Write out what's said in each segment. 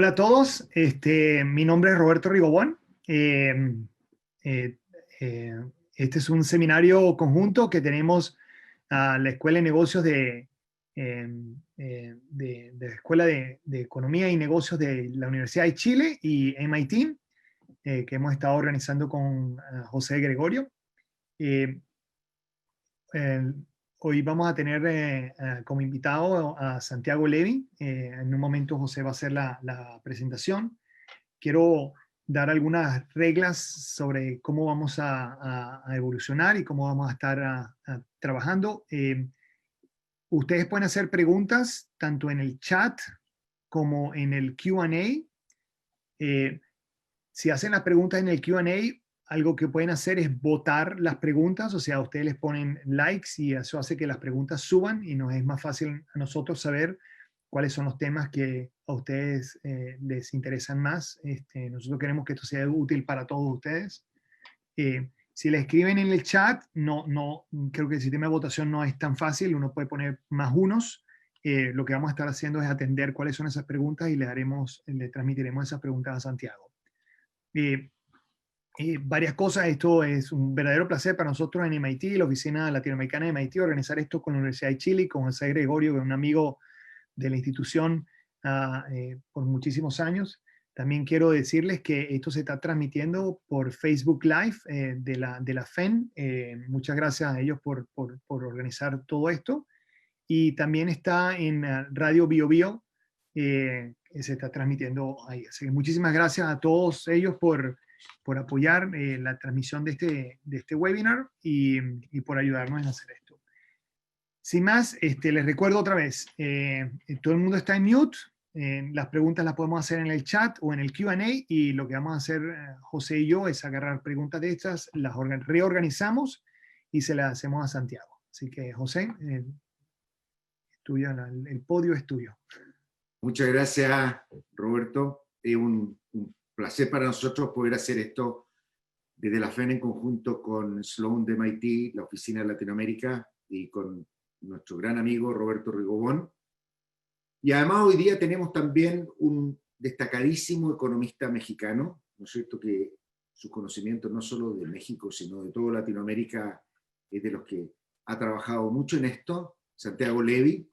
Hola a todos, mi nombre es Roberto Rigobón. Eh, eh, eh, este es un seminario conjunto que tenemos a la Escuela de Negocios de la Escuela de Economía y Negocios de la Universidad de Chile y MIT, que hemos estado organizando con José Gregorio. Eh, eh, Hoy vamos a tener como invitado a Santiago Levi. En un momento José va a hacer la presentación. Quiero dar algunas reglas sobre cómo vamos a evolucionar y cómo vamos a estar trabajando. Ustedes pueden hacer preguntas tanto en el chat como en el Q&A. Si hacen las preguntas en el Q&A, algo que pueden hacer es votar las preguntas, o sea, ustedes les ponen likes y eso hace que las preguntas suban y nos es más fácil a nosotros saber cuáles son los temas que a ustedes les interesan más. Nosotros queremos que esto sea útil para todos ustedes. Si le escriben en el chat, creo que el sistema de votación no es tan fácil, uno puede poner más unos. Lo que vamos a estar haciendo es atender cuáles son esas preguntas y le transmitiremos esas preguntas a Santiago. Varias cosas. Esto es un verdadero placer para nosotros en MIT, la oficina latinoamericana de MIT, organizar esto con la Universidad de Chile, con José Gregorio, que es un amigo de la institución por muchísimos años. También quiero decirles que esto se está transmitiendo por Facebook Live de la FEN. Muchas gracias a ellos por organizar todo esto. Y también está en Radio Bio Bio, que se está transmitiendo ahí. Así que muchísimas gracias a todos ellos por apoyar la transmisión de este webinar y por ayudarnos en hacer esto. Sin más, les recuerdo otra vez, todo el mundo está en mute, las preguntas las podemos hacer en el chat o en el Q&A y lo que vamos a hacer José y yo es agarrar preguntas de estas, las reorganizamos y se las hacemos a Santiago. Así que José, el podio es tuyo. Muchas gracias, Roberto. Es un placer para nosotros poder hacer esto desde la FEN en conjunto con Sloan de MIT, la Oficina de Latinoamérica, y con nuestro gran amigo Roberto Rigobón. Y además hoy día tenemos también un destacadísimo economista mexicano, ¿no es cierto?, que sus conocimientos no solo de México, sino de toda Latinoamérica, es de los que ha trabajado mucho en esto, Santiago Levi.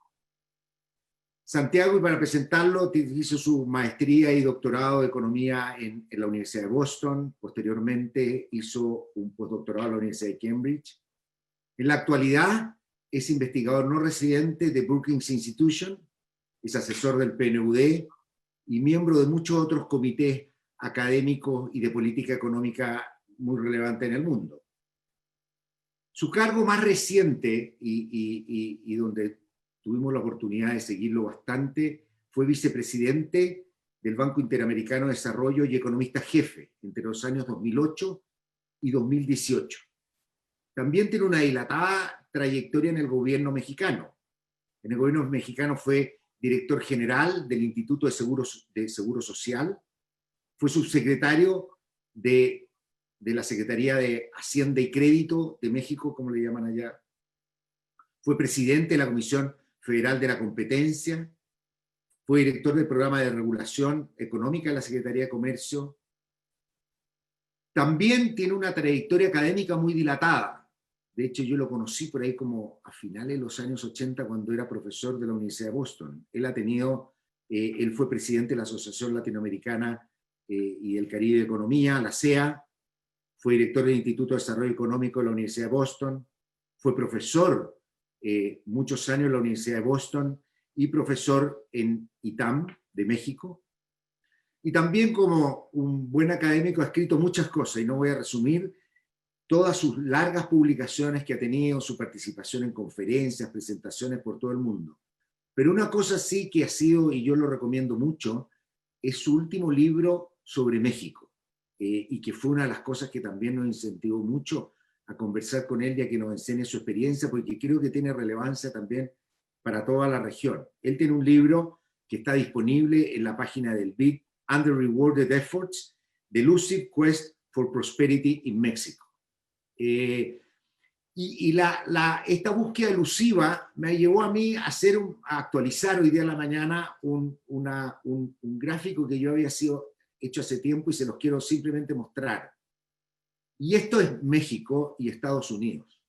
Santiago, y para presentarlo, hizo su maestría y doctorado de economía en la Universidad de Boston. Posteriormente hizo un postdoctorado en la Universidad de Cambridge. En la actualidad es investigador no residente de Brookings Institution, es asesor del PNUD y miembro de muchos otros comités académicos y de política económica muy relevantes en el mundo. Su cargo más reciente y donde tuvimos la oportunidad de seguirlo bastante, fue vicepresidente del Banco Interamericano de Desarrollo y economista jefe entre los años 2008 y 2018. También tiene una dilatada trayectoria en el gobierno mexicano. En el gobierno mexicano fue director general del Instituto de Seguro Social, fue subsecretario de la Secretaría de Hacienda y Crédito de México, como le llaman allá. Fue presidente de la Comisión Federal de la Competencia, fue director del programa de regulación económica de la Secretaría de Comercio. También tiene una trayectoria académica muy dilatada. De hecho, yo lo conocí por ahí como a finales de los años 80 cuando era profesor de la Universidad de Boston. Él fue presidente de la Asociación Latinoamericana y del Caribe de Economía, la CEA, fue director del Instituto de Desarrollo Económico de la Universidad de Boston, fue profesor muchos años en la Universidad de Boston y profesor en ITAM de México. Y también como un buen académico ha escrito muchas cosas, y no voy a resumir todas sus largas publicaciones que ha tenido, su participación en conferencias, presentaciones por todo el mundo. Pero una cosa sí que ha sido, y yo lo recomiendo mucho, es su último libro sobre México, y que fue una de las cosas que también nos incentivó mucho a conversar con él y a que nos enseñe su experiencia, porque creo que tiene relevancia también para toda la región. Él tiene un libro que está disponible en la página del BID, Under-Rewarded Efforts, The Elusive Quest for Prosperity in Mexico. Y Esta búsqueda elusiva me llevó a mí a actualizar hoy día en la mañana un gráfico que yo había hecho hace tiempo y se los quiero simplemente mostrar. Y esto es México y Estados Unidos.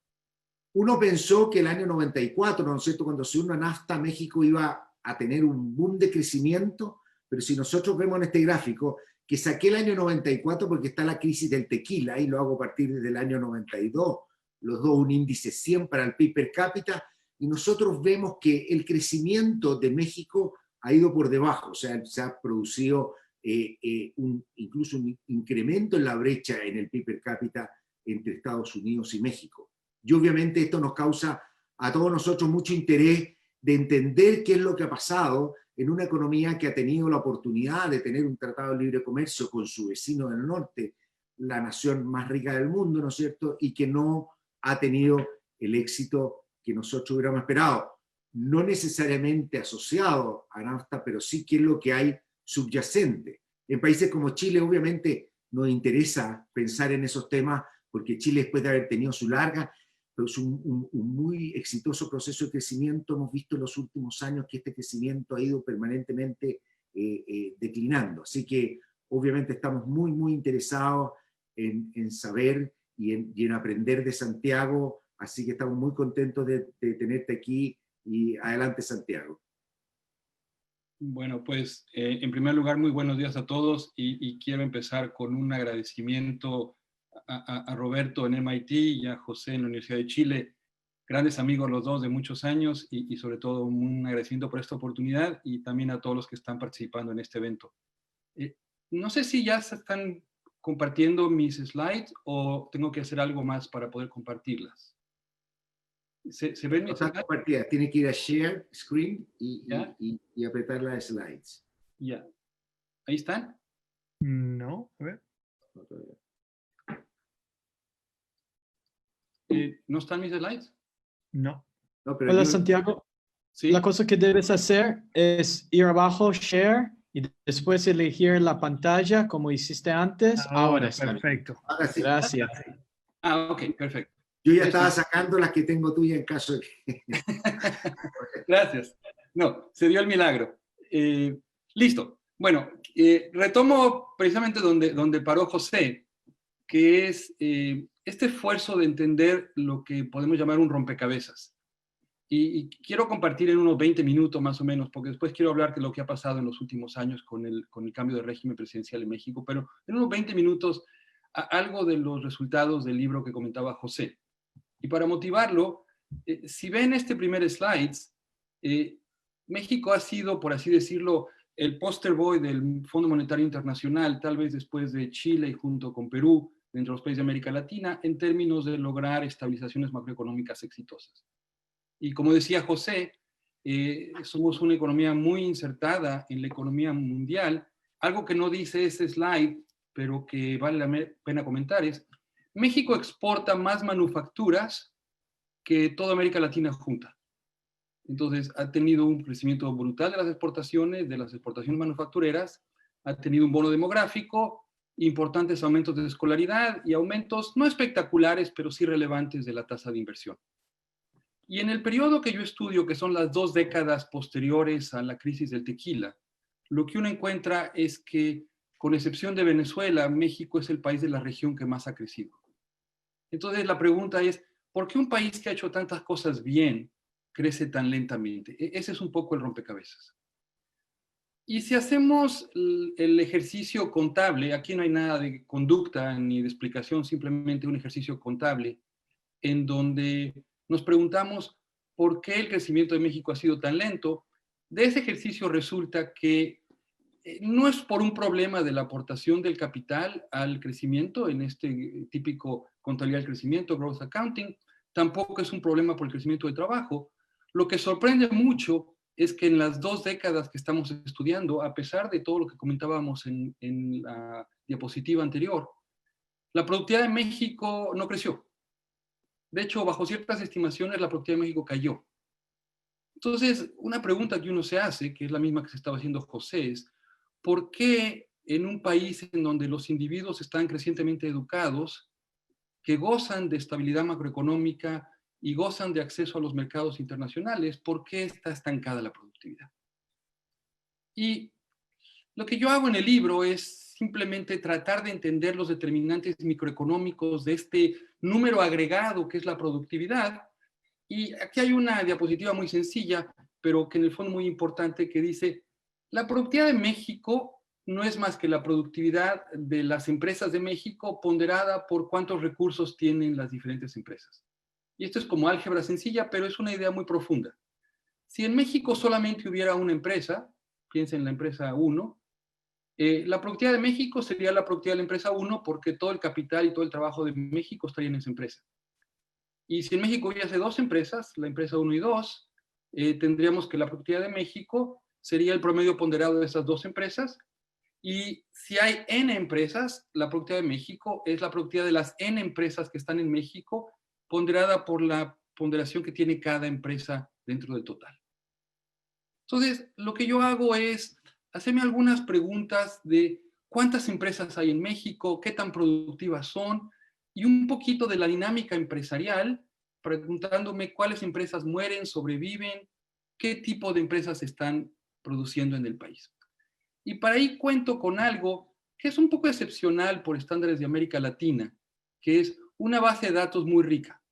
Uno pensó que el año 94, ¿no es cierto?, cuando se unió a NAFTA, México iba a tener un boom de crecimiento, pero si nosotros vemos en este gráfico, que saqué el año 94 porque está la crisis del tequila, y lo hago a partir del año 92, los dos un índice 100 para el PIB per cápita, y nosotros vemos que el crecimiento de México ha ido por debajo, o sea, se ha producido incluso un incremento en la brecha en el PIB per cápita entre Estados Unidos y México. Y obviamente esto nos causa a todos nosotros mucho interés de entender qué es lo que ha pasado en una economía que ha tenido la oportunidad de tener un tratado de libre comercio con su vecino del norte, la nación más rica del mundo, ¿no es cierto?, y que no ha tenido el éxito que nosotros hubiéramos esperado. No necesariamente asociado a NAFTA, pero sí qué es lo que hay subyacente. En países como Chile, obviamente, nos interesa pensar en esos temas, porque Chile, después de haber tenido su larga, pero es un muy exitoso proceso de crecimiento, hemos visto en los últimos años que este crecimiento ha ido permanentemente declinando. Así que, obviamente, estamos muy, muy interesados en saber y en aprender de Santiago, así que estamos muy contentos de tenerte aquí, y adelante, Santiago. Bueno, pues en primer lugar, muy buenos días a todos, y quiero empezar con un agradecimiento a Roberto en MIT y a José en la Universidad de Chile, grandes amigos los dos de muchos años, y sobre todo un agradecimiento por esta oportunidad, y también a todos los que están participando en este evento. No sé si ya se están compartiendo mis slides o tengo que hacer algo más para poder compartirlas. ¿Se ven mis slides? Tiene que ir a Share Screen y apretar las slides. Ya. ¿Ahí están? No, a ver. ¿No están mis slides? No. Hola, Santiago. ¿Sí? La cosa que debes hacer es ir abajo, Share, y después elegir la pantalla como hiciste antes. Ahora está. Perfecto. Ahora sí. Gracias. Ok, perfecto. Yo ya estaba sacando las que tengo tuya en caso de que... Gracias. No, se dio el milagro. Listo. Bueno, retomo precisamente donde paró José, que es este esfuerzo de entender lo que podemos llamar un rompecabezas. Y quiero compartir en unos 20 minutos más o menos, porque después quiero hablar de lo que ha pasado en los últimos años con el cambio de régimen presidencial en México, pero en unos 20 minutos algo de los resultados del libro que comentaba José. Y para motivarlo, si ven este primer slide, México ha sido, por así decirlo, el poster boy del Fondo Monetario Internacional, tal vez después de Chile y junto con Perú, dentro de los países de América Latina, en términos de lograr estabilizaciones macroeconómicas exitosas. Y como decía José, somos una economía muy insertada en la economía mundial. Algo que no dice ese slide, pero que vale la pena comentar, es México exporta más manufacturas que toda América Latina junta. Entonces, ha tenido un crecimiento brutal de las exportaciones manufactureras, ha tenido un bono demográfico, importantes aumentos de escolaridad y aumentos no espectaculares, pero sí relevantes de la tasa de inversión. Y en el periodo que yo estudio, que son las 2 décadas posteriores a la crisis del tequila, lo que uno encuentra es que, con excepción de Venezuela, México es el país de la región que más ha crecido. Entonces la pregunta es, ¿por qué un país que ha hecho tantas cosas bien crece tan lentamente? Ese es un poco el rompecabezas. Y si hacemos el ejercicio contable, aquí no hay nada de conducta ni de explicación, simplemente un ejercicio contable, en donde nos preguntamos por qué el crecimiento de México ha sido tan lento. De ese ejercicio resulta que no es por un problema de la aportación del capital al crecimiento, en este típico contabilidad del crecimiento, growth accounting, tampoco es un problema por el crecimiento del trabajo. Lo que sorprende mucho es que en las 2 décadas que estamos estudiando, a pesar de todo lo que comentábamos en la diapositiva anterior, la productividad de México no creció. De hecho, bajo ciertas estimaciones, la productividad de México cayó. Entonces, una pregunta que uno se hace, que es la misma que se estaba haciendo José, es ¿por qué en un país en donde los individuos están crecientemente educados, que gozan de estabilidad macroeconómica y gozan de acceso a los mercados internacionales, ¿por qué está estancada la productividad? Y lo que yo hago en el libro es simplemente tratar de entender los determinantes microeconómicos de este número agregado que es la productividad. Y aquí hay una diapositiva muy sencilla, pero que en el fondo muy importante, que dice, la productividad de México no es más que la productividad de las empresas de México ponderada por cuántos recursos tienen las diferentes empresas. Y esto es como álgebra sencilla, pero es una idea muy profunda. Si en México solamente hubiera una empresa, piensen en la empresa 1, la productividad de México sería la productividad de la empresa 1 porque todo el capital y todo el trabajo de México estaría en esa empresa. Y si en México hubiese dos empresas, la empresa 1 y 2, tendríamos que la productividad de México sería el promedio ponderado de esas dos empresas. Y si hay N empresas, la productividad de México es la productividad de las N empresas que están en México, ponderada por la ponderación que tiene cada empresa dentro del total. Entonces, lo que yo hago es hacerme algunas preguntas de cuántas empresas hay en México, qué tan productivas son, y un poquito de la dinámica empresarial, preguntándome cuáles empresas mueren, sobreviven, qué tipo de empresas están produciendo en el país. Y para ahí cuento con algo que es un poco excepcional por estándares de América Latina, que es una base de datos muy rica.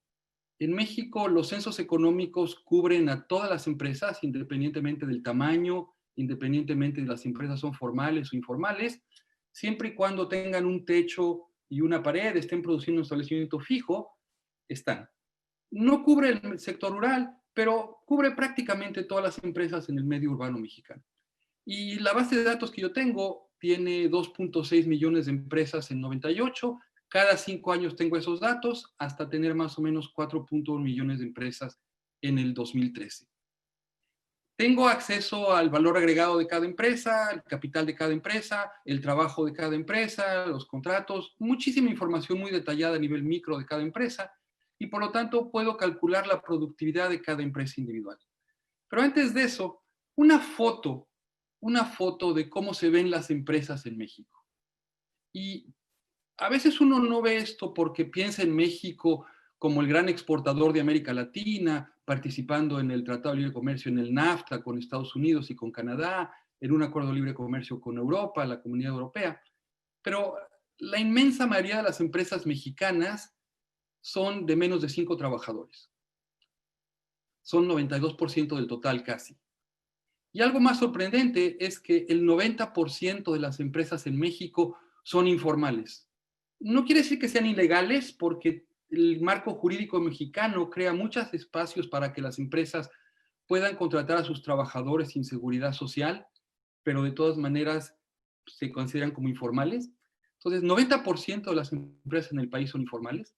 En México, los censos económicos cubren a todas las empresas, independientemente del tamaño, independientemente de las empresas son formales o informales, siempre y cuando tengan un techo y una pared, estén produciendo un establecimiento fijo, están. No cubre el sector rural, pero cubre prácticamente todas las empresas en el medio urbano mexicano. Y la base de datos que yo tengo tiene 2.6 millones de empresas en 98. Cada 5 años tengo esos datos hasta tener más o menos 4.1 millones de empresas en el 2013. Tengo acceso al valor agregado de cada empresa, el capital de cada empresa, el trabajo de cada empresa, los contratos, muchísima información muy detallada a nivel micro de cada empresa y por lo tanto puedo calcular la productividad de cada empresa individual. Pero antes de eso, una foto de cómo se ven las empresas en México. Y a veces uno no ve esto porque piensa en México como el gran exportador de América Latina, participando en el Tratado de Libre Comercio, en el NAFTA con Estados Unidos y con Canadá, en un acuerdo de libre comercio con Europa, la Comunidad Europea. Pero la inmensa mayoría de las empresas mexicanas son de menos de 5 trabajadores. Son 92% del total casi. Y algo más sorprendente es que el 90% de las empresas en México son informales. No quiere decir que sean ilegales, porque el marco jurídico mexicano crea muchos espacios para que las empresas puedan contratar a sus trabajadores sin seguridad social, pero de todas maneras se consideran como informales. Entonces, 90% de las empresas en el país son informales.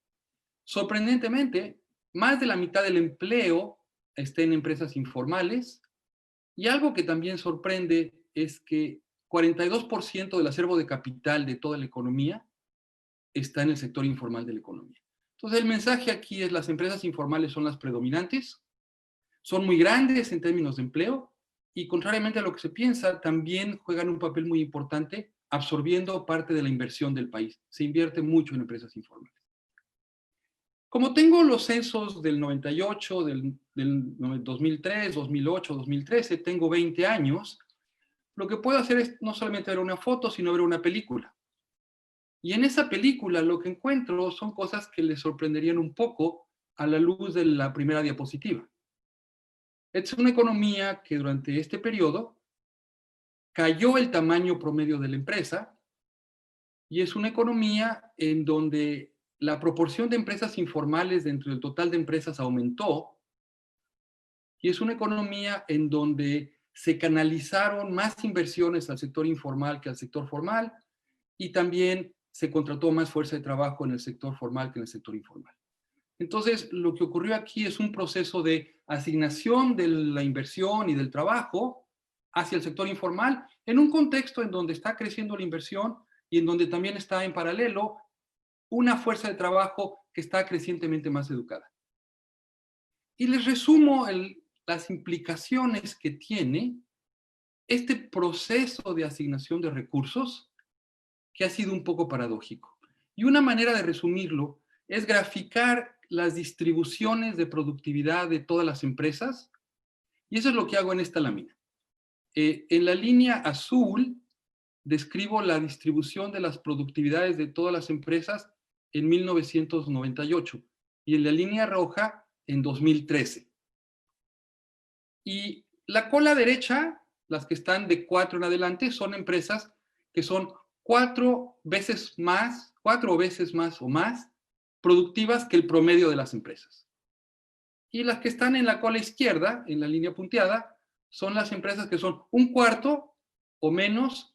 Sorprendentemente, más de la mitad del empleo está en empresas informales. Y algo que también sorprende es que 42% del acervo de capital de toda la economía está en el sector informal de la economía. Entonces, el mensaje aquí es las empresas informales son las predominantes, son muy grandes en términos de empleo y, contrariamente a lo que se piensa, también juegan un papel muy importante absorbiendo parte de la inversión del país. Se invierte mucho en empresas informales. Como tengo los censos del 98, del 2003, 2008, 2013, tengo 20 años, lo que puedo hacer es no solamente ver una foto, sino ver una película. Y en esa película lo que encuentro son cosas que les sorprenderían un poco a la luz de la primera diapositiva. Es una economía que durante este periodo cayó el tamaño promedio de la empresa y es una economía en donde la proporción de empresas informales dentro del total de empresas aumentó y es una economía en donde se canalizaron más inversiones al sector informal que al sector formal y también se contrató más fuerza de trabajo en el sector formal que en el sector informal. Entonces, lo que ocurrió aquí es un proceso de asignación de la inversión y del trabajo hacia el sector informal en un contexto en donde está creciendo la inversión y en donde también está en paralelo una fuerza de trabajo que está crecientemente más educada. Y les resumo las implicaciones que tiene este proceso de asignación de recursos que ha sido un poco paradójico. Y una manera de resumirlo es graficar las distribuciones de productividad de todas las empresas, y eso es lo que hago en esta lámina. En la línea azul describo la distribución de las productividades de todas las empresas en 1998 y en la línea roja en 2013. Y la cola derecha, las que están de 4 en adelante, son empresas que son 4 veces más o más productivas que el promedio de las empresas. Y las que están en la cola izquierda, en la línea punteada, son las empresas que son 1/4 o menos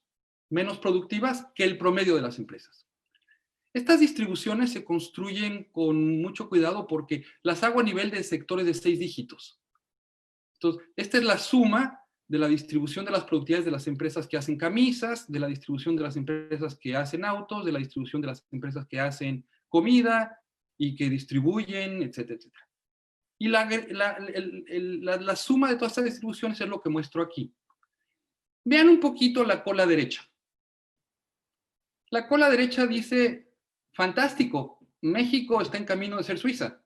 productivas que el promedio de las empresas. Estas distribuciones se construyen con mucho cuidado porque las hago a nivel de sectores de 6 dígitos. Entonces, esta es la suma de la distribución de las productividades de las empresas que hacen camisas, de la distribución de las empresas que hacen autos, de la distribución de las empresas que hacen comida y que distribuyen, etcétera, etcétera. Y la suma de todas estas distribuciones es lo que muestro aquí. Vean un poquito la cola derecha. La cola derecha dice, fantástico, México está en camino de ser Suiza.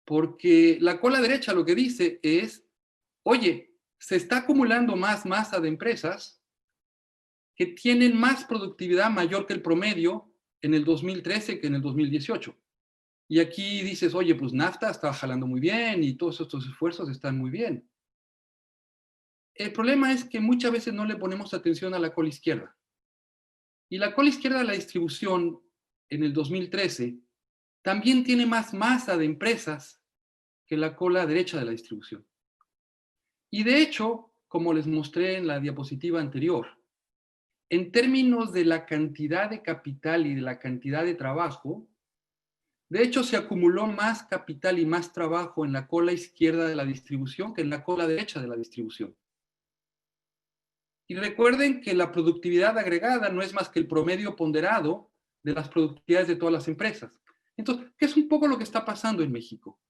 Porque la cola derecha lo que dice es, oye, se está acumulando más masa de empresas que tienen más productividad mayor que el promedio en el 2013 que en el 2018. Y aquí dices, oye, pues NAFTA está jalando muy bien y todos estos esfuerzos están muy bien. El problema es que muchas veces no le ponemos atención a la cola izquierda. Y la cola izquierda de la distribución en el 2013 también tiene más masa de empresas que la cola derecha de la distribución. Y de hecho, como les mostré en la diapositiva anterior, en términos de la cantidad de capital y de la cantidad de trabajo, de hecho se acumuló más capital y más trabajo en la cola izquierda de la distribución que en la cola derecha de la distribución. Y recuerden que la productividad agregada no es más que el promedio ponderado de las productividades de todas las empresas. Entonces, ¿qué es un poco lo que está pasando en México?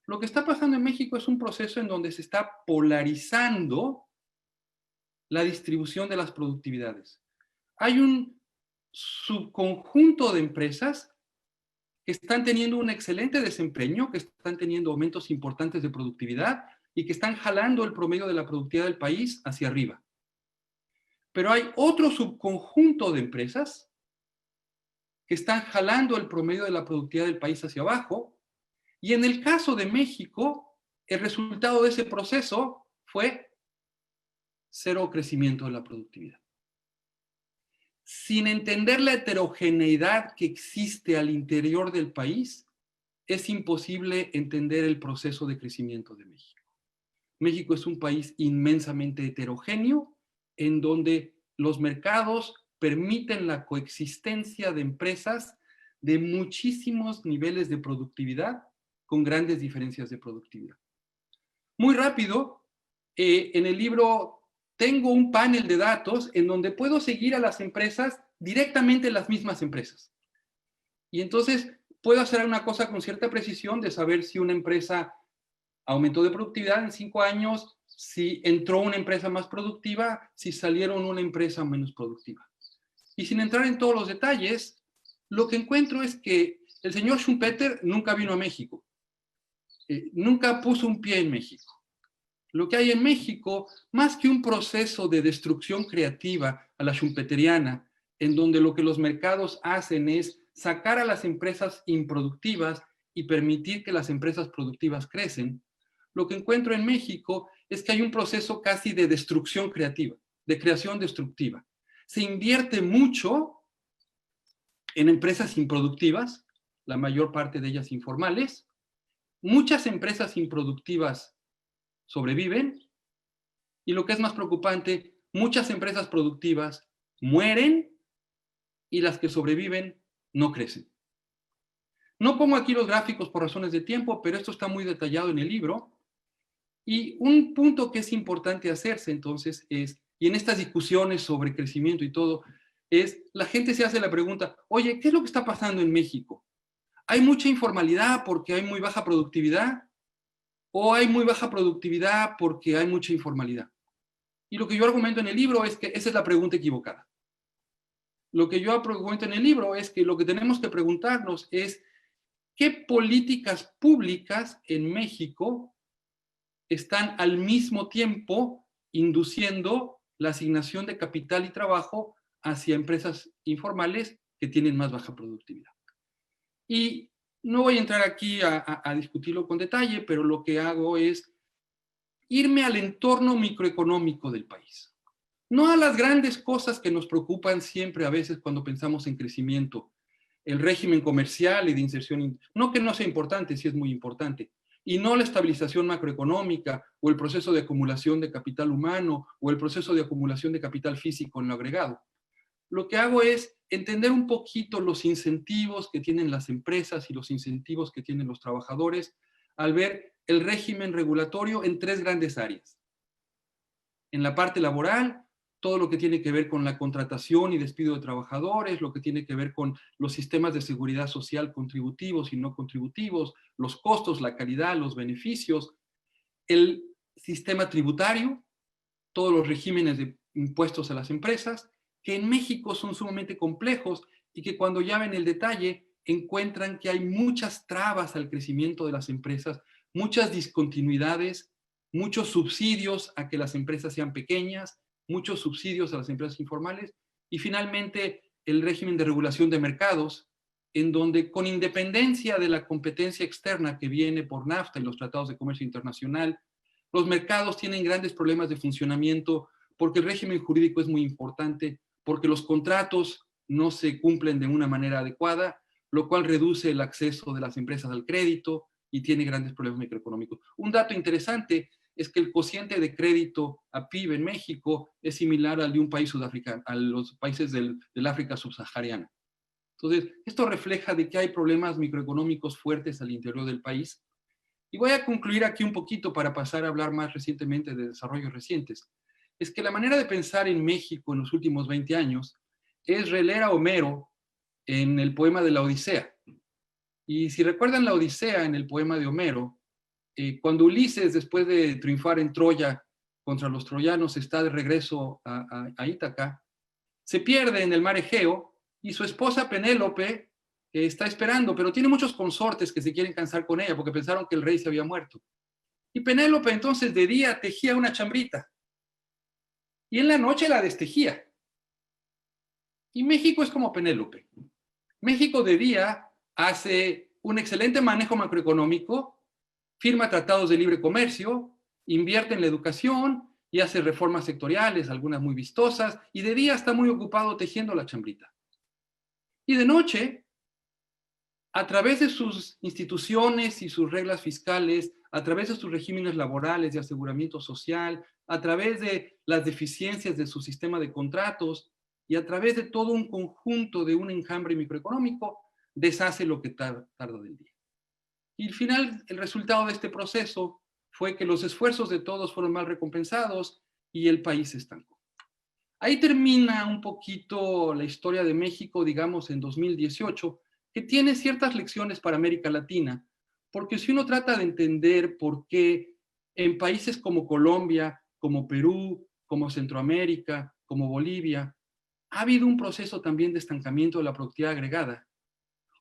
Lo que está pasando en México es un proceso en donde se está polarizando la distribución de las productividades. Hay un subconjunto de empresas que están teniendo un excelente desempeño, que están teniendo aumentos importantes de productividad y que están jalando el promedio de la productividad del país hacia arriba. Pero hay otro subconjunto de empresas que están jalando el promedio de la productividad del país hacia abajo. Y en el caso de México, el resultado de ese proceso fue 0 crecimiento de la productividad. Sin entender la heterogeneidad que existe al interior del país, es imposible entender el proceso de crecimiento de México. México es un país inmensamente heterogéneo, en donde los mercados permiten la coexistencia de empresas de muchísimos niveles de productividad con grandes diferencias de productividad. Muy rápido, en el libro tengo un panel de datos en donde puedo seguir a las empresas directamente las mismas empresas. Y entonces puedo hacer una cosa con cierta precisión de saber si una empresa aumentó de productividad en 5 años, si entró una empresa más productiva, si salieron una empresa menos productiva. Y sin entrar en todos los detalles, lo que encuentro es que el señor Schumpeter nunca vino a México. Nunca puso un pie en México. Lo que hay en México, más que un proceso de destrucción creativa a la schumpeteriana, en donde lo que los mercados hacen es sacar a las empresas improductivas y permitir que las empresas productivas crecen, lo que encuentro en México es que hay un proceso casi de destrucción creativa, de creación destructiva. Se invierte mucho en empresas improductivas, la mayor parte de ellas informales. Muchas empresas improductivas sobreviven y lo que es más preocupante, muchas empresas productivas mueren y las que sobreviven no crecen. No pongo aquí los gráficos por razones de tiempo, pero esto está muy detallado en el libro. Y un punto que es importante hacerse entonces es, y en estas discusiones sobre crecimiento y todo, es la gente se hace la pregunta, oye, ¿qué es lo que está pasando en México? ¿Hay mucha informalidad porque hay muy baja productividad? ¿O hay muy baja productividad porque hay mucha informalidad? Y lo que yo argumento en el libro es que esa es la pregunta equivocada. Lo que yo argumento en el libro es que lo que tenemos que preguntarnos es ¿qué políticas públicas en México están al mismo tiempo induciendo la asignación de capital y trabajo hacia empresas informales que tienen más baja productividad? Y no voy a entrar aquí a discutirlo con detalle, pero lo que hago es irme al entorno microeconómico del país. No a las grandes cosas que nos preocupan siempre a veces cuando pensamos en crecimiento. El régimen comercial y de inserción, no que no sea importante, sí es muy importante, y no la estabilización macroeconómica o el proceso de acumulación de capital humano o el proceso de acumulación de capital físico en lo agregado. Lo que hago es entender un poquito los incentivos que tienen las empresas y los incentivos que tienen los trabajadores al ver el régimen regulatorio en tres grandes áreas. En la parte laboral, todo lo que tiene que ver con la contratación y despido de trabajadores, lo que tiene que ver con los sistemas de seguridad social contributivos y no contributivos, los costos, la calidad, los beneficios, el sistema tributario, todos los regímenes de impuestos a las empresas, que en México son sumamente complejos y que cuando ya ven el detalle encuentran que hay muchas trabas al crecimiento de las empresas, muchas discontinuidades, muchos subsidios a que las empresas sean pequeñas, muchos subsidios a las empresas informales y finalmente el régimen de regulación de mercados, en donde con independencia de la competencia externa que viene por NAFTA y los tratados de comercio internacional, los mercados tienen grandes problemas de funcionamiento porque el régimen jurídico es muy importante, porque los contratos no se cumplen de una manera adecuada, lo cual reduce el acceso de las empresas al crédito y tiene grandes problemas microeconómicos. Un dato interesante es que el cociente de crédito a PIB en México es similar al de un país sudafricano, a los países del África subsahariana. Entonces, esto refleja de que hay problemas microeconómicos fuertes al interior del país. Y voy a concluir aquí un poquito para pasar a hablar más recientemente de desarrollos recientes. Es que la manera de pensar en México en los últimos 20 años es releer a Homero en el poema de la Odisea. Y si recuerdan la Odisea en el poema de Homero, cuando Ulises, después de triunfar en Troya contra los troyanos, está de regreso a Ítaca, se pierde en el mar Egeo y su esposa Penélope está esperando, pero tiene muchos consortes que se quieren casar con ella porque pensaron que el rey se había muerto. Y Penélope entonces de día tejía una chambrita y en la noche la destejía. Y México es como Penélope. México de día hace un excelente manejo macroeconómico, firma tratados de libre comercio, invierte en la educación y hace reformas sectoriales, algunas muy vistosas, y de día está muy ocupado tejiendo la chambrita. Y de noche, a través de sus instituciones y sus reglas fiscales, a través de sus regímenes laborales de aseguramiento social, a través de las deficiencias de su sistema de contratos y a través de todo un conjunto de un enjambre microeconómico, deshace lo que tarda del día. Y al final, el resultado de este proceso fue que los esfuerzos de todos fueron mal recompensados y el país se estancó. Ahí termina un poquito la historia de México, digamos, en 2018, que tiene ciertas lecciones para América Latina, porque si uno trata de entender por qué en países como Colombia, como Perú, como Centroamérica, como Bolivia, ha habido un proceso también de estancamiento de la productividad agregada,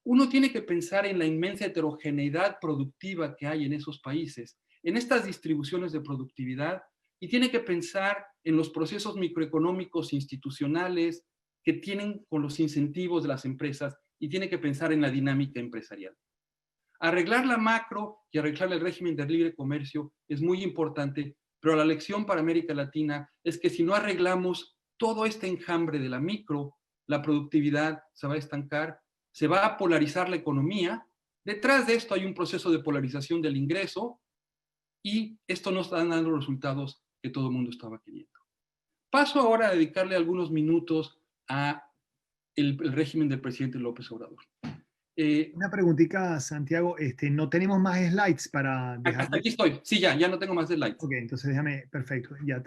uno tiene que pensar en la inmensa heterogeneidad productiva que hay en esos países, en estas distribuciones de productividad, y tiene que pensar en los procesos microeconómicos institucionales que tienen con los incentivos de las empresas y tiene que pensar en la dinámica empresarial. Arreglar la macro y arreglar el régimen de libre comercio es muy importante, pero la lección para América Latina es que si no arreglamos todo este enjambre de la micro, la productividad se va a estancar, se va a polarizar la economía. Detrás de esto hay un proceso de polarización del ingreso y esto no está dando los resultados que todo el mundo estaba queriendo. Paso ahora a dedicarle algunos minutos a el régimen del presidente López Obrador. Una preguntita, Santiago. No tenemos más slides para dejar. Hasta aquí estoy. Sí, ya no tengo más slides. Ok, entonces déjame, perfecto. Ya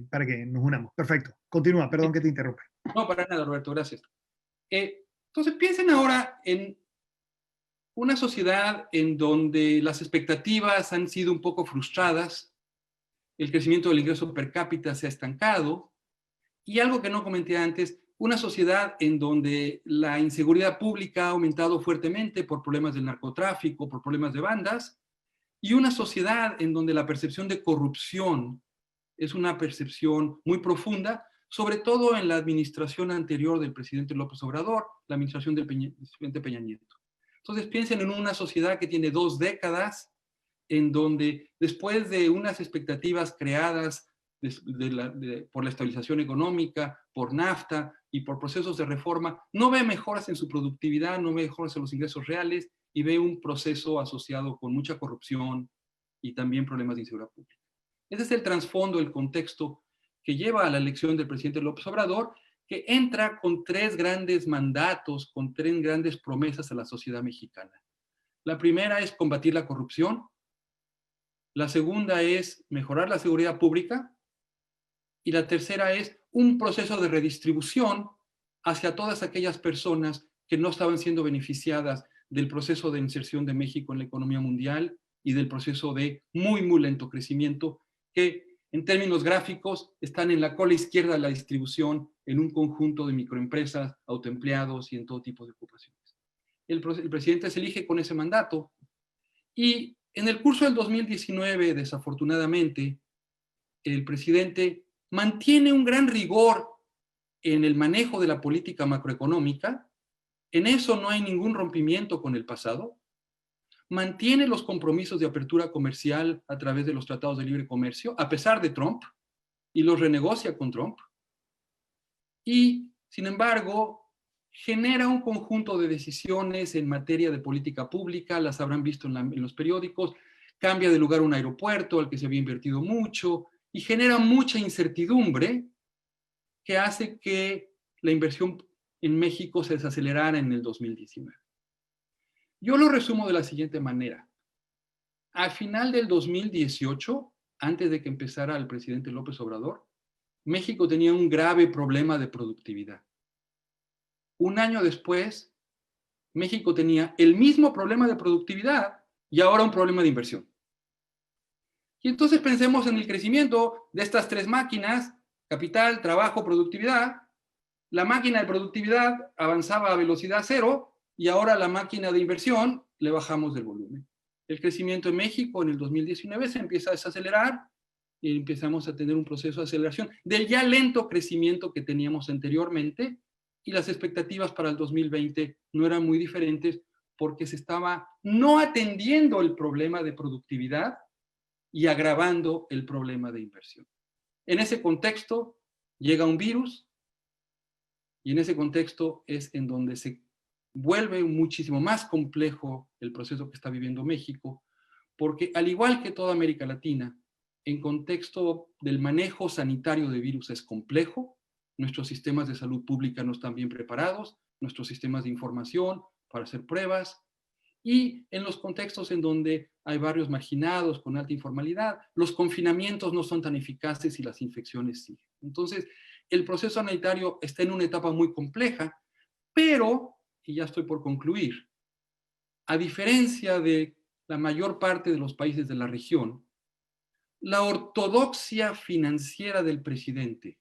para que nos unamos. Perfecto. Continúa, perdón que te interrumpa. No, para nada, Roberto, gracias. Entonces piensen ahora en una sociedad en donde las expectativas han sido un poco frustradas, el crecimiento del ingreso per cápita se ha estancado y algo que no comenté antes, una sociedad en donde la inseguridad pública ha aumentado fuertemente por problemas del narcotráfico, por problemas de bandas, y una sociedad en donde la percepción de corrupción es una percepción muy profunda, sobre todo en la administración anterior del presidente López Obrador, la administración del presidente Peña Nieto. Entonces piensen en una sociedad que tiene 2 décadas, en donde después de unas expectativas creadas por la estabilización económica, por NAFTA y por procesos de reforma, no ve mejoras en su productividad, no ve mejoras en los ingresos reales y ve un proceso asociado con mucha corrupción y también problemas de inseguridad pública. Ese es el trasfondo, el contexto que lleva a la elección del presidente López Obrador, que entra con 3 grandes mandatos, con 3 grandes promesas a la sociedad mexicana. La primera es combatir la corrupción, la segunda es mejorar la seguridad pública y la tercera es un proceso de redistribución hacia todas aquellas personas que no estaban siendo beneficiadas del proceso de inserción de México en la economía mundial y del proceso de muy, muy lento crecimiento que en términos gráficos están en la cola izquierda de la distribución en un conjunto de microempresas, autoempleados y en todo tipo de ocupaciones. El presidente se elige con ese mandato y en el curso del 2019, desafortunadamente, el presidente mantiene un gran rigor en el manejo de la política macroeconómica. En eso no hay ningún rompimiento con el pasado. Mantiene los compromisos de apertura comercial a través de los tratados de libre comercio, a pesar de Trump, y los renegocia con Trump. Y, sin embargo, genera un conjunto de decisiones en materia de política pública, las habrán visto en los periódicos, cambia de lugar un aeropuerto al que se había invertido mucho y genera mucha incertidumbre que hace que la inversión en México se desacelerara en el 2019. Yo lo resumo de la siguiente manera. Al final del 2018, antes de que empezara el presidente López Obrador, México tenía un grave problema de productividad. Un año después, México tenía el mismo problema de productividad y ahora un problema de inversión. Y entonces pensemos en el crecimiento de estas 3 máquinas, capital, trabajo, productividad. La máquina de productividad avanzaba a velocidad 0 y ahora la máquina de inversión le bajamos del volumen. El crecimiento en México en el 2019 se empieza a desacelerar y empezamos a tener un proceso de aceleración del ya lento crecimiento que teníamos anteriormente, y las expectativas para el 2020 no eran muy diferentes porque se estaba no atendiendo el problema de productividad y agravando el problema de inversión. En ese contexto llega un virus y en ese contexto es en donde se vuelve muchísimo más complejo el proceso que está viviendo México, porque al igual que toda América Latina, en contexto del manejo sanitario de virus es complejo. Nuestros sistemas de salud pública no están bien preparados, nuestros sistemas de información para hacer pruebas, y en los contextos en donde hay barrios marginados con alta informalidad, los confinamientos no son tan eficaces y las infecciones siguen. Entonces, el proceso sanitario está en una etapa muy compleja, pero, y ya estoy por concluir, a diferencia de la mayor parte de los países de la región, la ortodoxia financiera del presidente,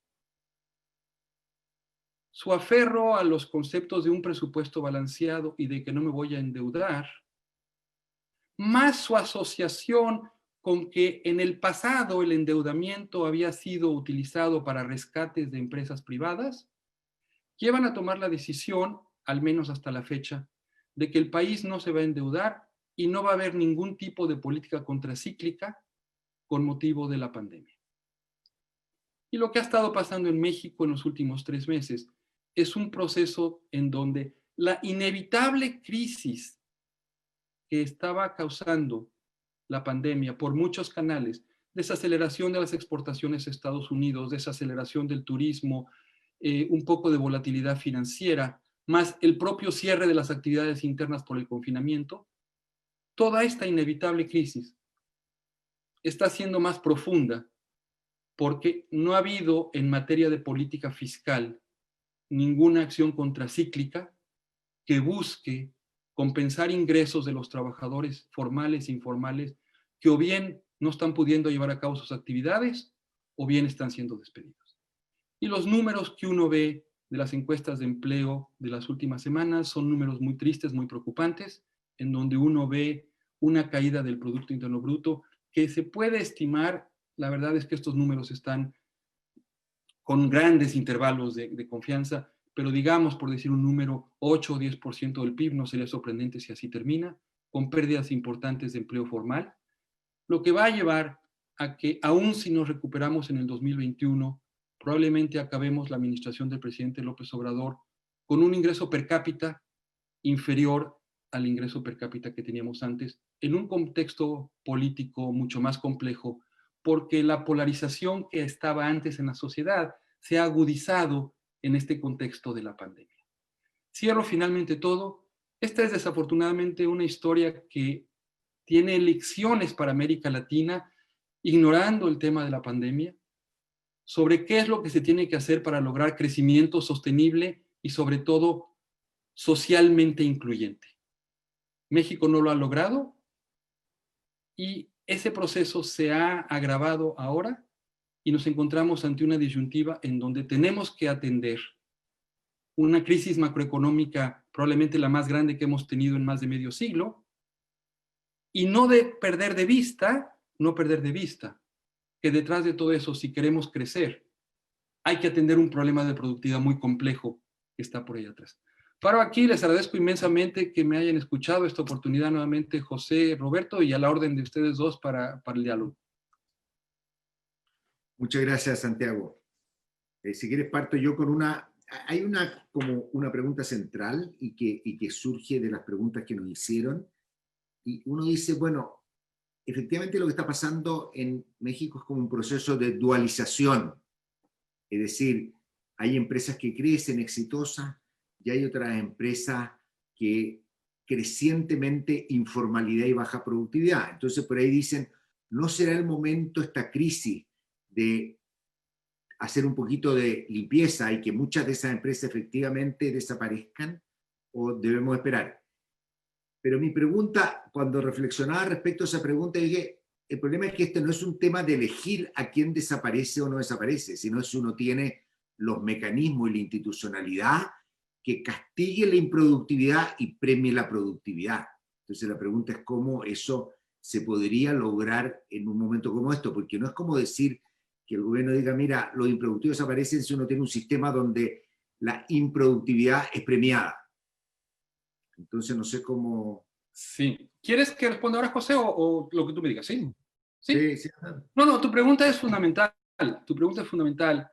su aferro a los conceptos de un presupuesto balanceado y de que no me voy a endeudar, más su asociación con que en el pasado el endeudamiento había sido utilizado para rescates de empresas privadas, llevan a tomar la decisión, al menos hasta la fecha, de que el país no se va a endeudar y no va a haber ningún tipo de política contracíclica con motivo de la pandemia. Y lo que ha estado pasando en México en los últimos 3 meses es un proceso en donde la inevitable crisis que estaba causando la pandemia por muchos canales, desaceleración de las exportaciones a Estados Unidos, desaceleración del turismo, un poco de volatilidad financiera, más el propio cierre de las actividades internas por el confinamiento, toda esta inevitable crisis está siendo más profunda porque no ha habido en materia de política fiscal ninguna acción contracíclica que busque compensar ingresos de los trabajadores formales e informales que o bien no están pudiendo llevar a cabo sus actividades o bien están siendo despedidos. Y los números que uno ve de las encuestas de empleo de las últimas semanas son números muy tristes, muy preocupantes, en donde uno ve una caída del Producto Interno Bruto que se puede estimar. La verdad es que estos números están con grandes intervalos de confianza, pero digamos, por decir un número, 8 o 10% del PIB, no sería sorprendente si así termina, con pérdidas importantes de empleo formal, lo que va a llevar a que, aun si nos recuperamos en el 2021, probablemente acabemos la administración del presidente López Obrador con un ingreso per cápita inferior al ingreso per cápita que teníamos antes, en un contexto político mucho más complejo, porque la polarización que estaba antes en la sociedad se ha agudizado en este contexto de la pandemia. Cierro finalmente todo. Esta es desafortunadamente una historia que tiene lecciones para América Latina, ignorando el tema de la pandemia, sobre qué es lo que se tiene que hacer para lograr crecimiento sostenible y sobre todo socialmente incluyente. México no lo ha logrado y ese proceso se ha agravado ahora y nos encontramos ante una disyuntiva en donde tenemos que atender una crisis macroeconómica probablemente la más grande que hemos tenido en más de medio siglo y no perder de vista que detrás de todo eso, si queremos crecer, hay que atender un problema de productividad muy complejo que está por ahí atrás. Paro aquí, les agradezco inmensamente que me hayan escuchado esta oportunidad nuevamente, José, Roberto, y a la orden de ustedes dos para el diálogo. Muchas gracias, Santiago. Si quieres parto yo con hay como una pregunta central y que surge de las preguntas que nos hicieron. Y uno dice, bueno, efectivamente lo que está pasando en México es como un proceso de dualización. Es decir, hay empresas que crecen exitosas y hay otras empresas que crecientemente informalidad y baja productividad. Entonces por ahí dicen, ¿no será el momento esta crisis de hacer un poquito de limpieza y que muchas de esas empresas efectivamente desaparezcan o debemos esperar? Pero mi pregunta, cuando reflexionaba respecto a esa pregunta, dije, el problema es que este no es un tema de elegir a quién desaparece o no desaparece, sino si uno tiene los mecanismos y la institucionalidad que castigue la improductividad y premie la productividad. Entonces la pregunta es cómo eso se podría lograr en un momento como esto, porque no es como decir que el gobierno diga, mira, los improductivos desaparecen si uno tiene un sistema donde la improductividad es premiada. Entonces no sé cómo... Sí. ¿Quieres que responda ahora, José, o lo que tú me digas? ¿Sí? ¿Sí? Sí. No, tu pregunta es fundamental. Tu pregunta es fundamental.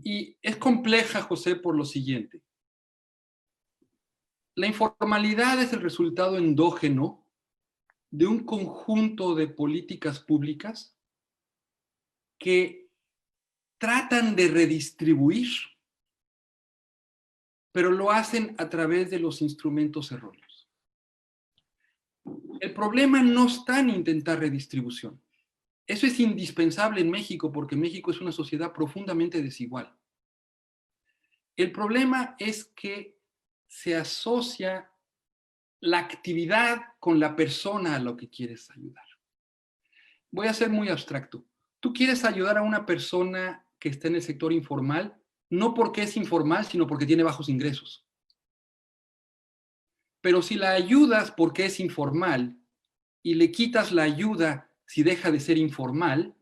Y es compleja, José, por lo siguiente. La informalidad es el resultado endógeno de un conjunto de políticas públicas que tratan de redistribuir, pero lo hacen a través de los instrumentos erróneos. El problema no está en intentar redistribución. Eso es indispensable en México porque México es una sociedad profundamente desigual. El problema es que se asocia la actividad con la persona a lo que quieres ayudar. Voy a ser muy abstracto. Tú quieres ayudar a una persona que está en el sector informal, no porque es informal, sino porque tiene bajos ingresos. Pero si la ayudas porque es informal y le quitas la ayuda si deja de ser informal,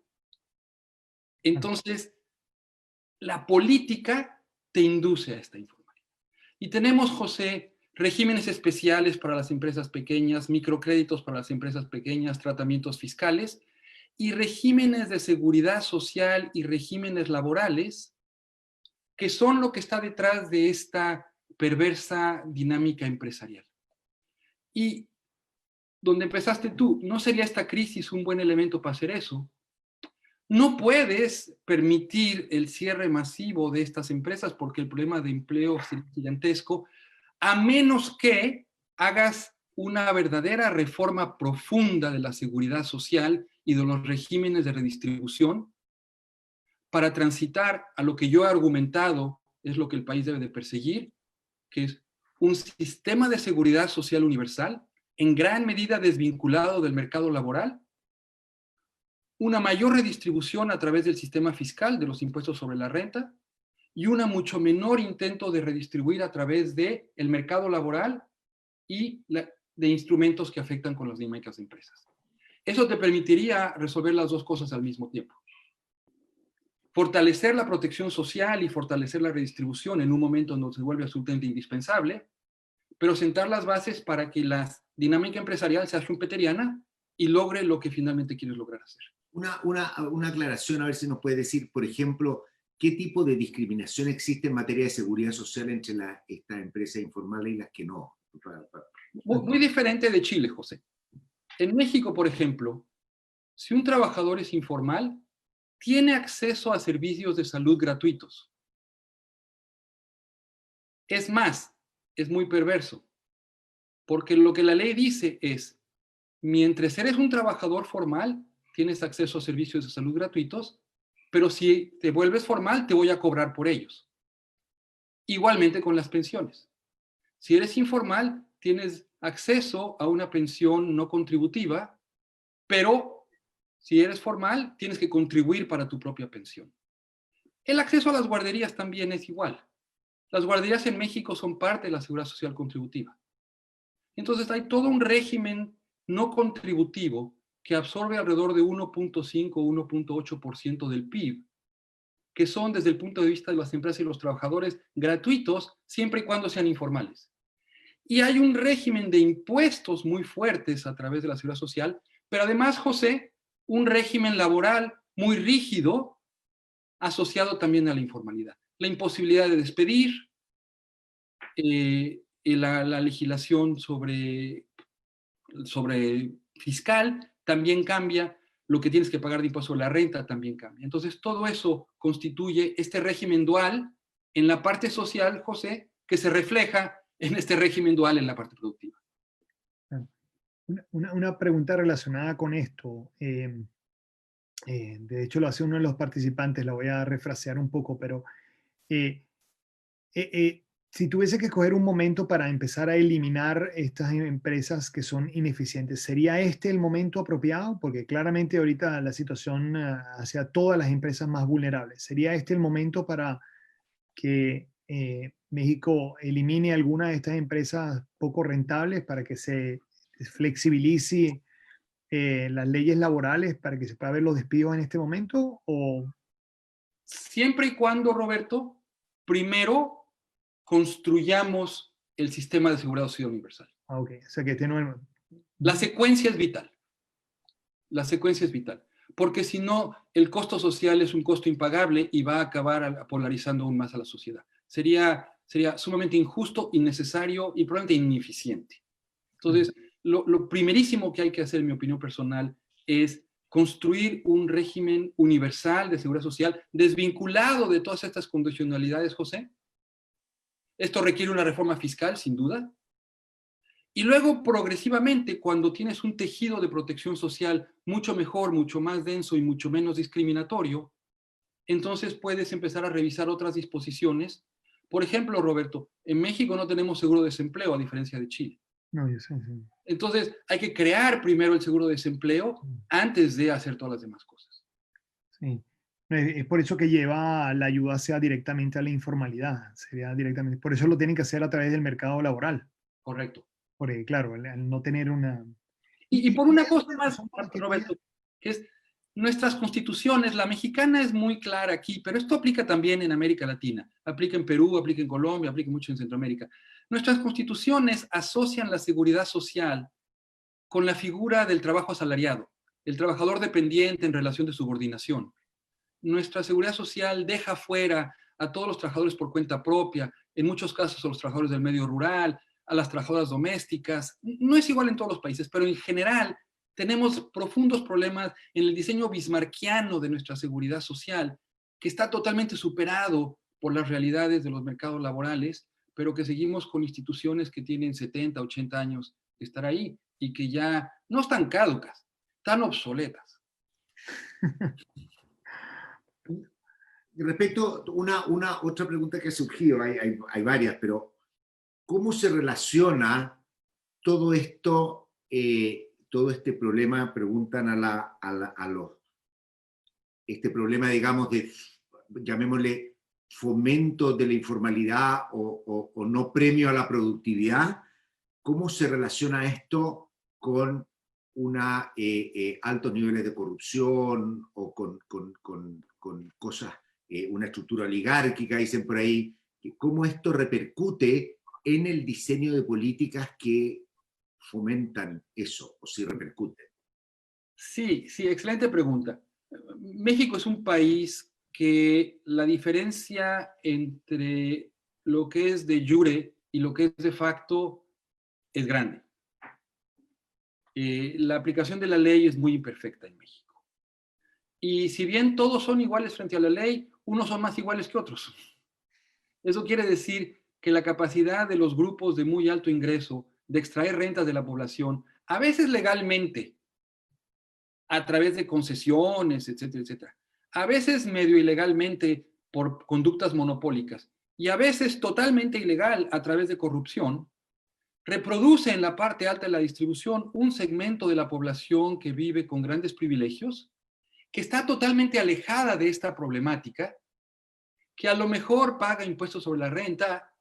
entonces la política te induce a esta informalidad. Y tenemos, José, regímenes especiales para las empresas pequeñas, microcréditos para las empresas pequeñas, tratamientos fiscales y regímenes de seguridad social y regímenes laborales que son lo que está detrás de esta perversa dinámica empresarial. Y donde empezaste tú, ¿no sería esta crisis un buen elemento para hacer eso? No puedes permitir el cierre masivo de estas empresas porque el problema de empleo es gigantesco, a menos que hagas una verdadera reforma profunda de la seguridad social y de los regímenes de redistribución para transitar a lo que yo he argumentado es lo que el país debe de perseguir, que es un sistema de seguridad social universal, en gran medida desvinculado del mercado laboral, una mayor redistribución a través del sistema fiscal de los impuestos sobre la renta y una mucho menor intento de redistribuir a través del mercado laboral y de instrumentos que afectan con las dinámicas de empresas. Eso te permitiría resolver las dos cosas al mismo tiempo. Fortalecer la protección social y fortalecer la redistribución en un momento en donde se vuelve absolutamente indispensable, pero sentar las bases para que la dinámica empresarial sea schumpeteriana y logre lo que finalmente quieres lograr hacer. Una aclaración, a ver si nos puede decir, por ejemplo, qué tipo de discriminación existe en materia de seguridad social entre estas empresas informales y las que no. Muy diferente de Chile, José. En México, por ejemplo, si un trabajador es informal, tiene acceso a servicios de salud gratuitos. Es más, es muy perverso, porque lo que la ley dice es, mientras eres un trabajador formal, tienes acceso a servicios de salud gratuitos, pero si te vuelves formal, te voy a cobrar por ellos. Igualmente con las pensiones. Si eres informal, tienes acceso a una pensión no contributiva, pero si eres formal, tienes que contribuir para tu propia pensión. El acceso a las guarderías también es igual. Las guarderías en México son parte de la seguridad social contributiva. Entonces hay todo un régimen no contributivo que absorbe alrededor de 1.5 o 1.8% del PIB, que son desde el punto de vista de las empresas y los trabajadores gratuitos, siempre y cuando sean informales. Y hay un régimen de impuestos muy fuertes a través de la seguridad social, pero además, José, un régimen laboral muy rígido asociado también a la informalidad. La imposibilidad de despedir, la legislación sobre fiscal también cambia, lo que tienes que pagar de impuesto sobre la renta también cambia. Entonces, todo eso constituye este régimen dual en la parte social, José, que se refleja en este régimen dual en la parte productiva. Una pregunta relacionada con esto. De hecho, lo hace uno de los participantes, la voy a refrasear un poco, pero si tuviese que escoger un momento para empezar a eliminar estas empresas que son ineficientes, ¿sería este el momento apropiado? Porque claramente ahorita la situación hacia todas las empresas más vulnerables. ¿Sería este el momento para que México elimine alguna de estas empresas poco rentables para que se flexibilice las leyes laborales para que se pueda ver los despidos en este momento? ¿O? Siempre y cuando, Roberto, primero construyamos el sistema de seguridad social universal. Ok, o sea que este no es... La secuencia es vital. La secuencia es vital. Porque si no, el costo social es un costo impagable y va a acabar polarizando aún más a la sociedad. Sería sumamente injusto, innecesario y probablemente ineficiente. Entonces, lo primerísimo que hay que hacer, en mi opinión personal, es construir un régimen universal de seguridad social desvinculado de todas estas condicionalidades, José. Esto requiere una reforma fiscal, sin duda. Y luego, progresivamente, cuando tienes un tejido de protección social mucho mejor, mucho más denso y mucho menos discriminatorio, entonces puedes empezar a revisar otras disposiciones. Por ejemplo, Roberto, en México no tenemos seguro de desempleo, a diferencia de Chile. No, yo sé, sí. Entonces, hay que crear primero el seguro de desempleo antes de hacer todas las demás cosas. Sí. Es por eso que lleva la ayuda sea directamente a la informalidad. Sería directamente. Por eso lo tienen que hacer a través del mercado laboral. Correcto. Porque, claro, al no tener una... Y por una cosa más, Roberto, que es nuestras constituciones, la mexicana es muy clara aquí, pero esto aplica también en América Latina. Aplica en Perú, aplica en Colombia, aplica mucho en Centroamérica. Nuestras constituciones asocian la seguridad social con la figura del trabajo asalariado, el trabajador dependiente en relación de subordinación. Nuestra seguridad social deja fuera a todos los trabajadores por cuenta propia, en muchos casos a los trabajadores del medio rural, a las trabajadoras domésticas. No es igual en todos los países, pero en general tenemos profundos problemas en el diseño bismarckiano de nuestra seguridad social, que está totalmente superado por las realidades de los mercados laborales, pero que seguimos con instituciones que tienen 70, 80 años de estar ahí y que ya no están caducas, están obsoletas. Respecto a una otra pregunta que ha surgido, hay varias, pero ¿cómo se relaciona todo esto, todo este problema, preguntan este problema, digamos, llamémosle fomento de la informalidad o no premio a la productividad. ¿Cómo se relaciona esto con altos niveles de corrupción o con cosas, una estructura oligárquica, dicen por ahí? ¿Cómo esto repercute en el diseño de políticas que fomentan eso, o si repercute? Sí, sí, excelente pregunta. México es un país que la diferencia entre lo que es de jure y lo que es de facto es grande. La aplicación de la ley es muy imperfecta en México. Y si bien todos son iguales frente a la ley, unos son más iguales que otros. Eso quiere decir que la capacidad de los grupos de muy alto ingreso de extraer rentas de la población, a veces legalmente, a través de concesiones, etcétera, etcétera, a veces medio ilegalmente por conductas monopólicas y a veces totalmente ilegal a través de corrupción, reproduce en la parte alta de la distribución un segmento de la población que vive con grandes privilegios, que está totalmente alejada de esta problemática, que a lo mejor paga impuestos sobre la renta,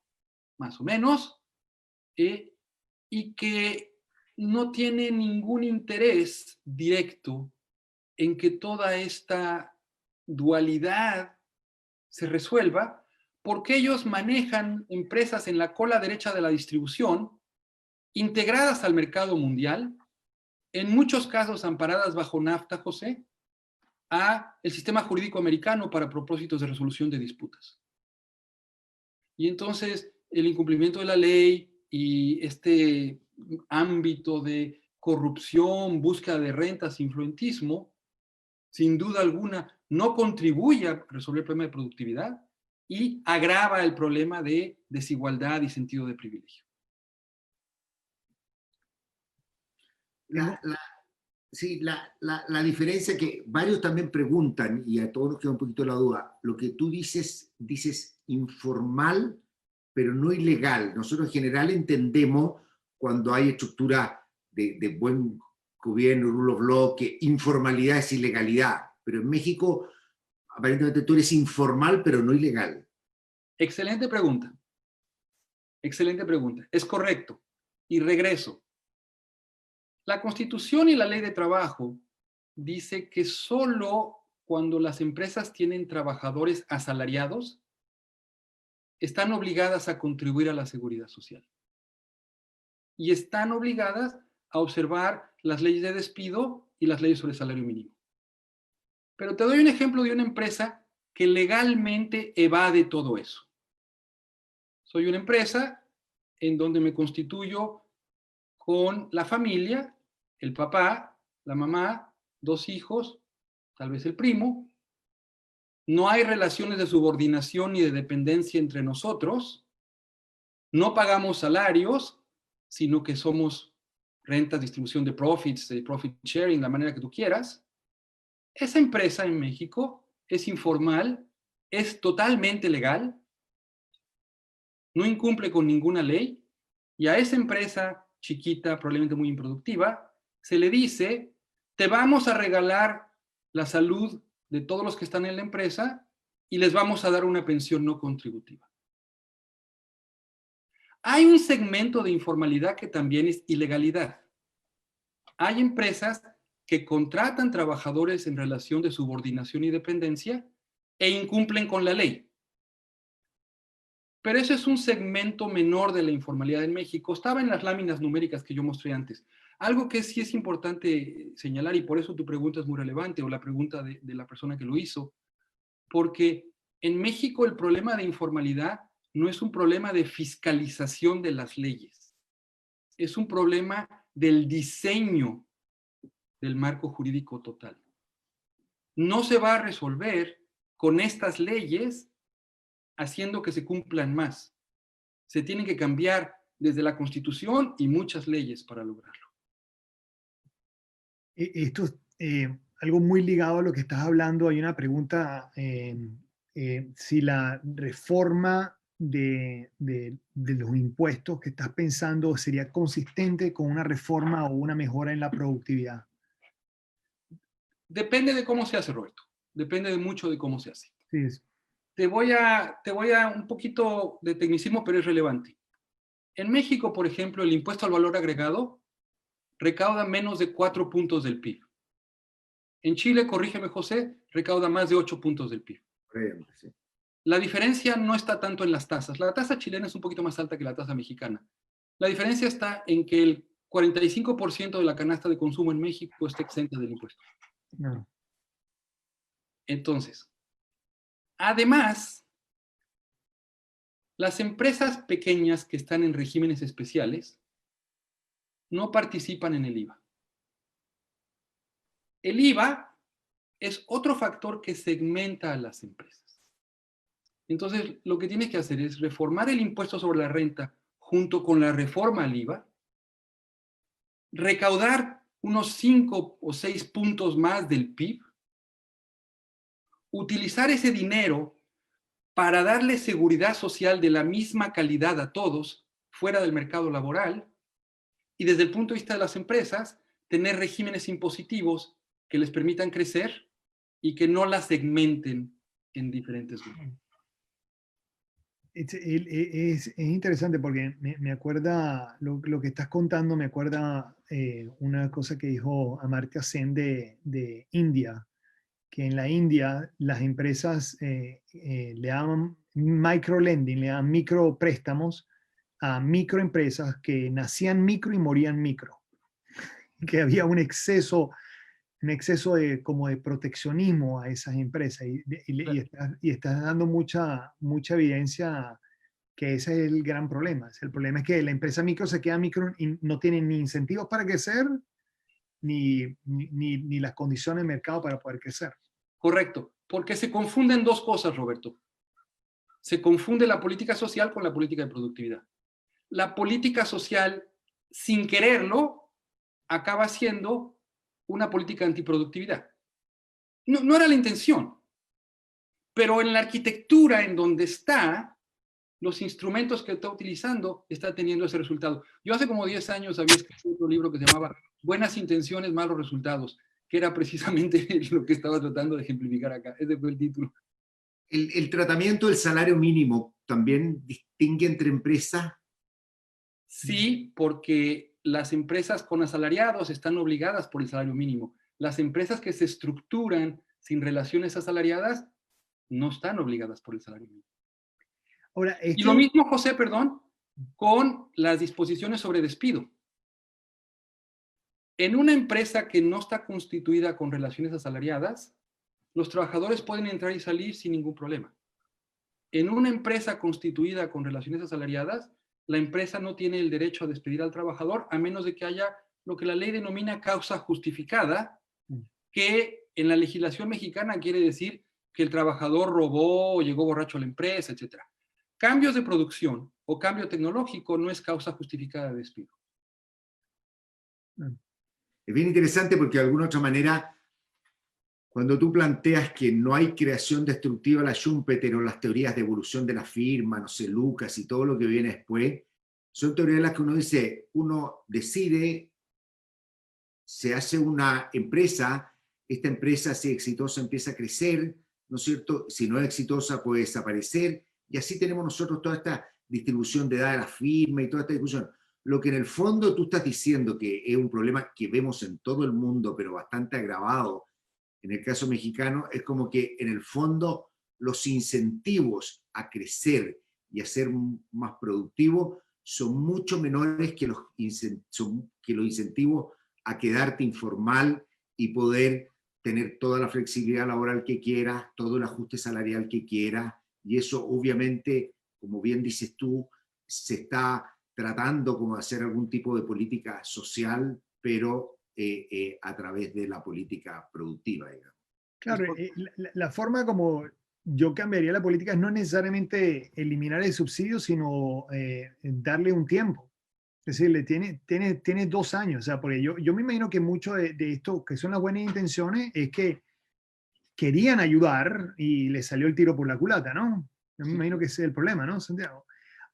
más o menos, y que no tiene ningún interés directo en que toda esta dualidad se resuelva, porque ellos manejan empresas en la cola derecha de la distribución, integradas al mercado mundial, en muchos casos amparadas bajo NAFTA, José, a el sistema jurídico americano para propósitos de resolución de disputas. Y entonces el incumplimiento de la ley y este ámbito de corrupción, búsqueda de rentas, influentismo, sin duda alguna no contribuye a resolver el problema de productividad y agrava el problema de desigualdad y sentido de privilegio. Sí, la diferencia que varios también preguntan, y a todos nos queda un poquito la duda, lo que tú dices informal, pero no ilegal. Nosotros en general entendemos cuando hay estructura de buen gobierno, rule of law, que informalidad es ilegalidad. Pero en México, aparentemente tú eres informal, pero no ilegal. Excelente pregunta. Excelente pregunta. Es correcto. Y regreso. La Constitución y la Ley de Trabajo dice que solo cuando las empresas tienen trabajadores asalariados están obligadas a contribuir a la seguridad social. Y están obligadas a observar las leyes de despido y las leyes sobre el salario mínimo. Pero te doy un ejemplo de una empresa que legalmente evade todo eso. Soy una empresa en donde me constituyo con la familia, el papá, la mamá, 2 hijos, tal vez el primo. No hay relaciones de subordinación ni de dependencia entre nosotros. No pagamos salarios, sino que somos rentas, distribución de profits, de profit sharing, la manera que tú quieras. Esa empresa en México es informal, es totalmente legal, no incumple con ninguna ley, y a esa empresa chiquita, probablemente muy improductiva, se le dice, te vamos a regalar la salud de todos los que están en la empresa y les vamos a dar una pensión no contributiva. Hay un segmento de informalidad que también es ilegalidad. Hay empresas que contratan trabajadores en relación de subordinación y dependencia e incumplen con la ley. Pero eso es un segmento menor de la informalidad en México. Estaba en las láminas numéricas que yo mostré antes. Algo que sí es importante señalar, y por eso tu pregunta es muy relevante, o la pregunta de la persona que lo hizo, porque en México el problema de informalidad no es un problema de fiscalización de las leyes. Es un problema del diseño del marco jurídico total. No se va a resolver con estas leyes haciendo que se cumplan más. Se tienen que cambiar desde la Constitución y muchas leyes para lograrlo. Esto es algo muy ligado a lo que estás hablando. Hay una pregunta, si la reforma de los impuestos que estás pensando sería consistente con una reforma o una mejora en la productividad. Depende de cómo se hace, Roberto. Depende de mucho de cómo se hace. Sí, te voy a un poquito de tecnicismo, pero es relevante. En México, por ejemplo, el impuesto al valor agregado recauda menos de 4 puntos del PIB. En Chile, corrígeme José, recauda más de 8 puntos del PIB. Sí. La diferencia no está tanto en las tasas. La tasa chilena es un poquito más alta que la tasa mexicana. La diferencia está en que el 45% de la canasta de consumo en México está exenta del impuesto. No. Entonces, además, las empresas pequeñas que están en regímenes especiales no participan en el IVA. El IVA es otro factor que segmenta a las empresas. Entonces, lo que tienes que hacer es reformar el impuesto sobre la renta junto con la reforma al IVA, recaudar unos 5 o 6 puntos más del PIB, utilizar ese dinero para darle seguridad social de la misma calidad a todos fuera del mercado laboral y desde el punto de vista de las empresas, tener regímenes impositivos que les permitan crecer y que no las segmenten en diferentes grupos. Es interesante porque me acuerda, lo que estás contando me acuerda una cosa que dijo Amartya Sen de India, que en la India las empresas le daban microlending, le daban micropréstamos a microempresas que nacían micro y morían micro. Que había un exceso como de proteccionismo a esas empresas y estás dando mucha evidencia que ese es el gran problema. El problema es que la empresa micro se queda micro y no tiene ni incentivos para crecer ni las condiciones de mercado para poder crecer. Correcto, porque se confunden dos cosas, Roberto. Se confunde la política social con la política de productividad. La política social, sin quererlo, acaba siendo una política de antiproductividad. No era la intención, pero en la arquitectura en donde está, los instrumentos que está utilizando, está teniendo ese resultado. Yo hace como 10 años había escrito un libro que se llamaba Buenas intenciones, malos resultados, que era precisamente lo que estaba tratando de ejemplificar acá. Ese fue el título. ¿El tratamiento del salario mínimo también distingue entre empresas? Sí, porque las empresas con asalariados están obligadas por el salario mínimo. Las empresas que se estructuran sin relaciones asalariadas no están obligadas por el salario mínimo. Ahora, y lo mismo, José, perdón, con las disposiciones sobre despido. En una empresa que no está constituida con relaciones asalariadas, los trabajadores pueden entrar y salir sin ningún problema. En una empresa constituida con relaciones asalariadas, la empresa no tiene el derecho a despedir al trabajador a menos de que haya lo que la ley denomina causa justificada, que en la legislación mexicana quiere decir que el trabajador robó o llegó borracho a la empresa, etc. Cambios de producción o cambio tecnológico no es causa justificada de despido. Es bien interesante porque de alguna otra manera, cuando tú planteas que no hay creación destructiva a la Schumpeter o las teorías de evolución de la firma, no sé, Lucas y todo lo que viene después, son teorías en las que uno dice, uno decide, se hace una empresa, esta empresa si es exitosa empieza a crecer, ¿no es cierto? Si no es exitosa puede desaparecer, y así tenemos nosotros toda esta distribución de edad de la firma y toda esta discusión. Lo que en el fondo tú estás diciendo que es un problema que vemos en todo el mundo, pero bastante agravado, en el caso mexicano, es como que en el fondo los incentivos a crecer y a ser más productivo son mucho menores que los incentivos a quedarte informal y poder tener toda la flexibilidad laboral que quieras, todo el ajuste salarial que quieras, y eso obviamente, como bien dices tú, se está tratando como de hacer algún tipo de política social, pero a través de la política productiva, digamos. Claro, la forma como yo cambiaría la política es no necesariamente eliminar el subsidio, sino darle un tiempo. Es decir, tiene 2 años, o sea, porque yo me imagino que mucho de esto, que son las buenas intenciones, es que querían ayudar y les salió el tiro por la culata, ¿no? Yo me imagino que ese es el problema, ¿no, Santiago?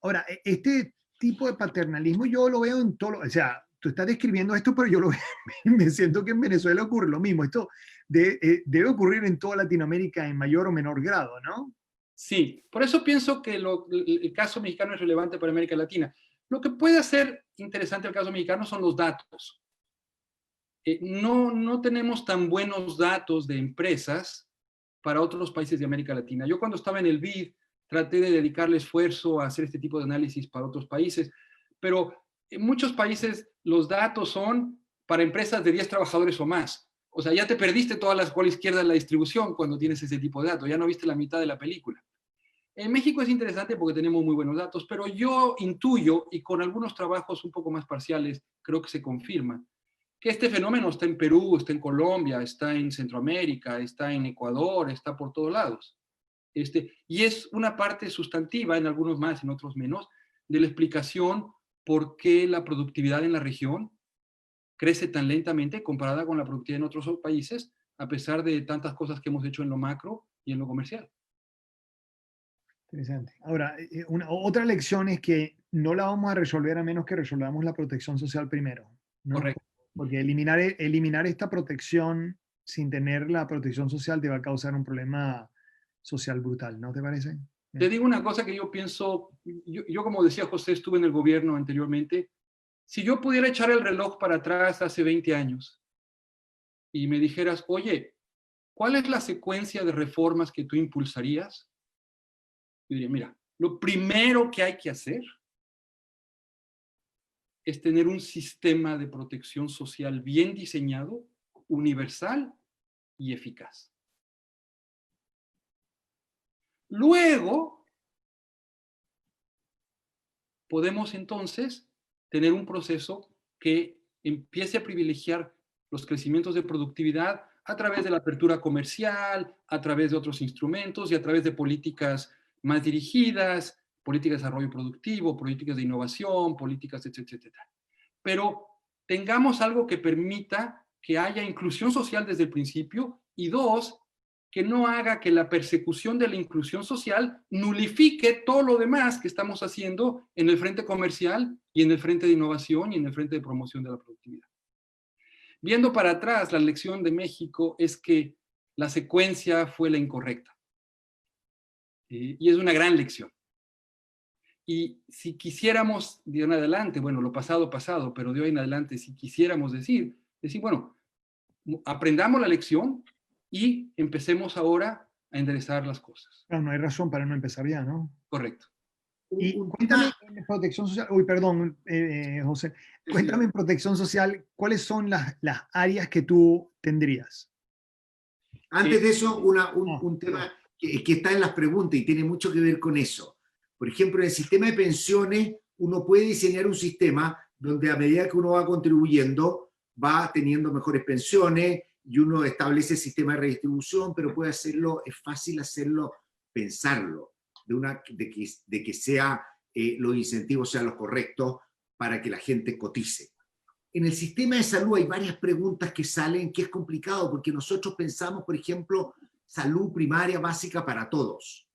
Ahora, este tipo de paternalismo yo lo veo en todo, o sea, tú estás describiendo esto, pero yo lo veo, me siento que en Venezuela ocurre lo mismo. Esto debe ocurrir en toda Latinoamérica en mayor o menor grado, ¿no? Sí, por eso pienso que el caso mexicano es relevante para América Latina. Lo que puede ser interesante el caso mexicano son los datos. No tenemos tan buenos datos de empresas para otros países de América Latina. Yo cuando estaba en el BID traté de dedicarle esfuerzo a hacer este tipo de análisis para otros países, pero en muchos países los datos son para empresas de 10 trabajadores o más. O sea, ya te perdiste toda la cola izquierda de la distribución cuando tienes ese tipo de datos, ya no viste la mitad de la película. En México es interesante porque tenemos muy buenos datos, pero yo intuyo, y con algunos trabajos un poco más parciales, creo que se confirma, que este fenómeno está en Perú, está en Colombia, está en Centroamérica, está en Ecuador, está por todos lados. Y es una parte sustantiva, en algunos más, en otros menos, de la explicación por qué la productividad en la región crece tan lentamente comparada con la productividad en otros países, a pesar de tantas cosas que hemos hecho en lo macro y en lo comercial. Interesante. Ahora, otra lección es que no la vamos a resolver a menos que resolvamos la protección social primero, ¿no? Correcto. Porque eliminar esta protección sin tener la protección social te va a causar un problema social brutal, ¿no te parece? Te digo una cosa que yo pienso, yo como decía José, estuve en el gobierno anteriormente. Si yo pudiera echar el reloj para atrás hace 20 años y me dijeras, oye, ¿cuál es la secuencia de reformas que tú impulsarías? Yo diría, mira, lo primero que hay que hacer es tener un sistema de protección social bien diseñado, universal y eficaz. Luego, podemos entonces tener un proceso que empiece a privilegiar los crecimientos de productividad a través de la apertura comercial, a través de otros instrumentos y a través de políticas más dirigidas, políticas de desarrollo productivo, políticas de innovación, políticas, etcétera, etcétera. Pero tengamos algo que permita que haya inclusión social desde el principio y dos, que no haga que la persecución de la inclusión social nulifique todo lo demás que estamos haciendo en el frente comercial y en el frente de innovación y en el frente de promoción de la productividad. Viendo para atrás, la lección de México es que la secuencia fue la incorrecta. Y es una gran lección. Y si quisiéramos de hoy en adelante, bueno, lo pasado, pasado, pero de hoy en adelante, si quisiéramos decir, bueno, aprendamos la lección y empecemos ahora a enderezar las cosas. No, no hay razón para no empezar ya, ¿no? Correcto. Y cuéntame en protección social, uy, perdón, José, cuéntame en protección social, ¿cuáles son las áreas que tú tendrías? Antes de eso, un tema que está en las preguntas y tiene mucho que ver con eso. Por ejemplo, en el sistema de pensiones, uno puede diseñar un sistema donde a medida que uno va contribuyendo, va teniendo mejores pensiones y uno establece el sistema de redistribución, pero puede hacerlo, es fácil hacerlo, pensarlo, de que sea, los incentivos sean los correctos para que la gente cotice. En el sistema de salud hay varias preguntas que salen, que es complicado, porque nosotros pensamos, por ejemplo, salud primaria básica para todos.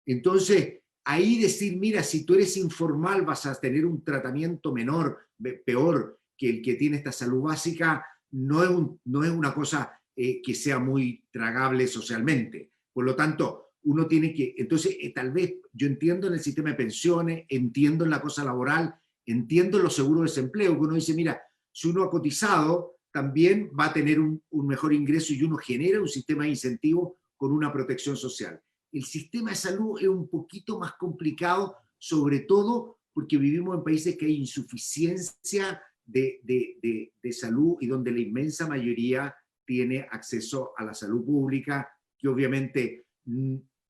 Entonces, ahí decir, mira, si tú eres informal vas a tener un tratamiento menor, peor que el que tiene esta salud básica, no es una cosa que sea muy tragable socialmente. Por lo tanto, uno tiene que, entonces, tal vez yo entiendo en el sistema de pensiones, entiendo en la cosa laboral, entiendo en los seguros de desempleo, que uno dice, mira, si uno ha cotizado, también va a tener un mejor ingreso y uno genera un sistema de incentivos con una protección social. El sistema de salud es un poquito más complicado, sobre todo porque vivimos en países que hay insuficiencia de salud y donde la inmensa mayoría tiene acceso a la salud pública, que obviamente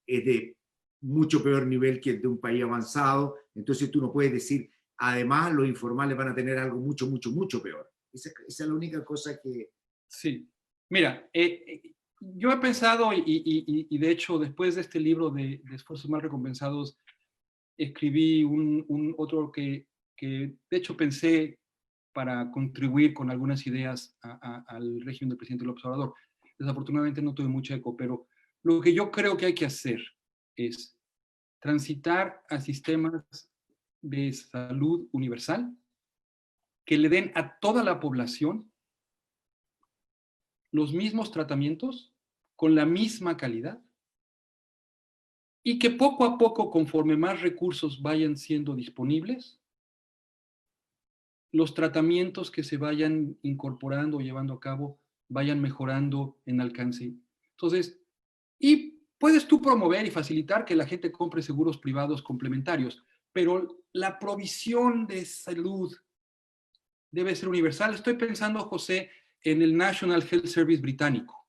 es de mucho peor nivel que el de un país avanzado. Entonces tú no puedes decir, además los informales van a tener algo mucho, mucho, mucho peor. Esa es la única cosa que... Sí. Mira, yo he pensado, y de hecho después de este libro de Esfuerzos Mal Recompensados, escribí otro que de hecho pensé para contribuir con algunas ideas al régimen del presidente López Obrador. Desafortunadamente no tuve mucho eco, pero lo que yo creo que hay que hacer es transitar a sistemas de salud universal que le den a toda la población los mismos tratamientos con la misma calidad y que poco a poco, conforme más recursos vayan siendo disponibles, los tratamientos que se vayan incorporando o llevando a cabo vayan mejorando en alcance. Entonces, y puedes tú promover y facilitar que la gente compre seguros privados complementarios, pero la provisión de salud debe ser universal. Estoy pensando, José, en el National Health Service británico,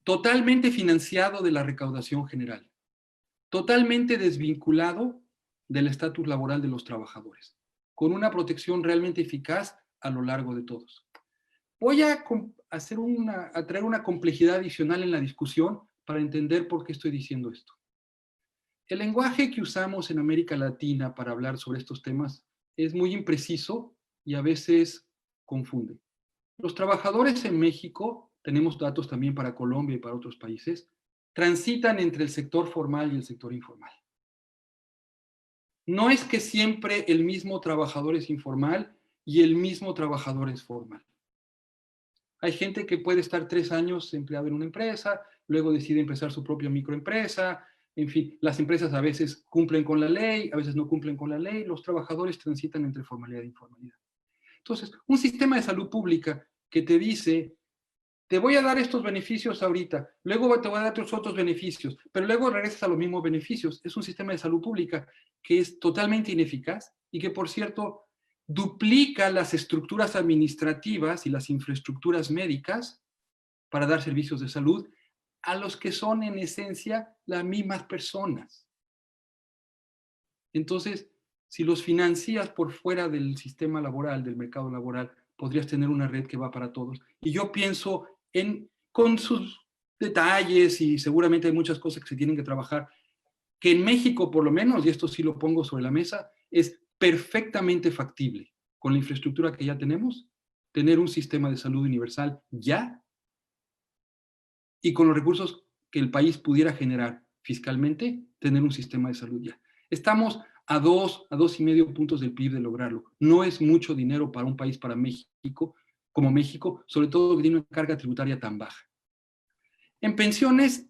totalmente financiado de la recaudación general, totalmente desvinculado del estatus laboral de los trabajadores, con una protección realmente eficaz a lo largo de todos. Voy a traer una complejidad adicional en la discusión para entender por qué estoy diciendo esto. El lenguaje que usamos en América Latina para hablar sobre estos temas es muy impreciso y a veces confunde. Los trabajadores en México, tenemos datos también para Colombia y para otros países, transitan entre el sector formal y el sector informal. No es que siempre el mismo trabajador es informal y el mismo trabajador es formal. Hay gente que puede estar 3 años empleado en una empresa, luego decide empezar su propia microempresa. En fin, las empresas a veces cumplen con la ley, a veces no cumplen con la ley. Los trabajadores transitan entre formalidad e informalidad. Entonces, un sistema de salud pública que te dice, te voy a dar estos beneficios ahorita, luego te voy a dar otros beneficios, pero luego regresas a los mismos beneficios, es un sistema de salud pública que es totalmente ineficaz y que, por cierto, duplica las estructuras administrativas y las infraestructuras médicas para dar servicios de salud a los que son en esencia las mismas personas. Entonces, si los financias por fuera del sistema laboral, del mercado laboral, podrías tener una red que va para todos. Y yo pienso con sus detalles, y seguramente hay muchas cosas que se tienen que trabajar, que en México por lo menos, y esto sí lo pongo sobre la mesa, es perfectamente factible, con la infraestructura que ya tenemos, tener un sistema de salud universal ya, y con los recursos que el país pudiera generar fiscalmente, tener un sistema de salud ya. Estamos a 2.5 puntos del PIB de lograrlo. No es mucho dinero para un país para México, como México, sobre todo que tiene una carga tributaria tan baja. En pensiones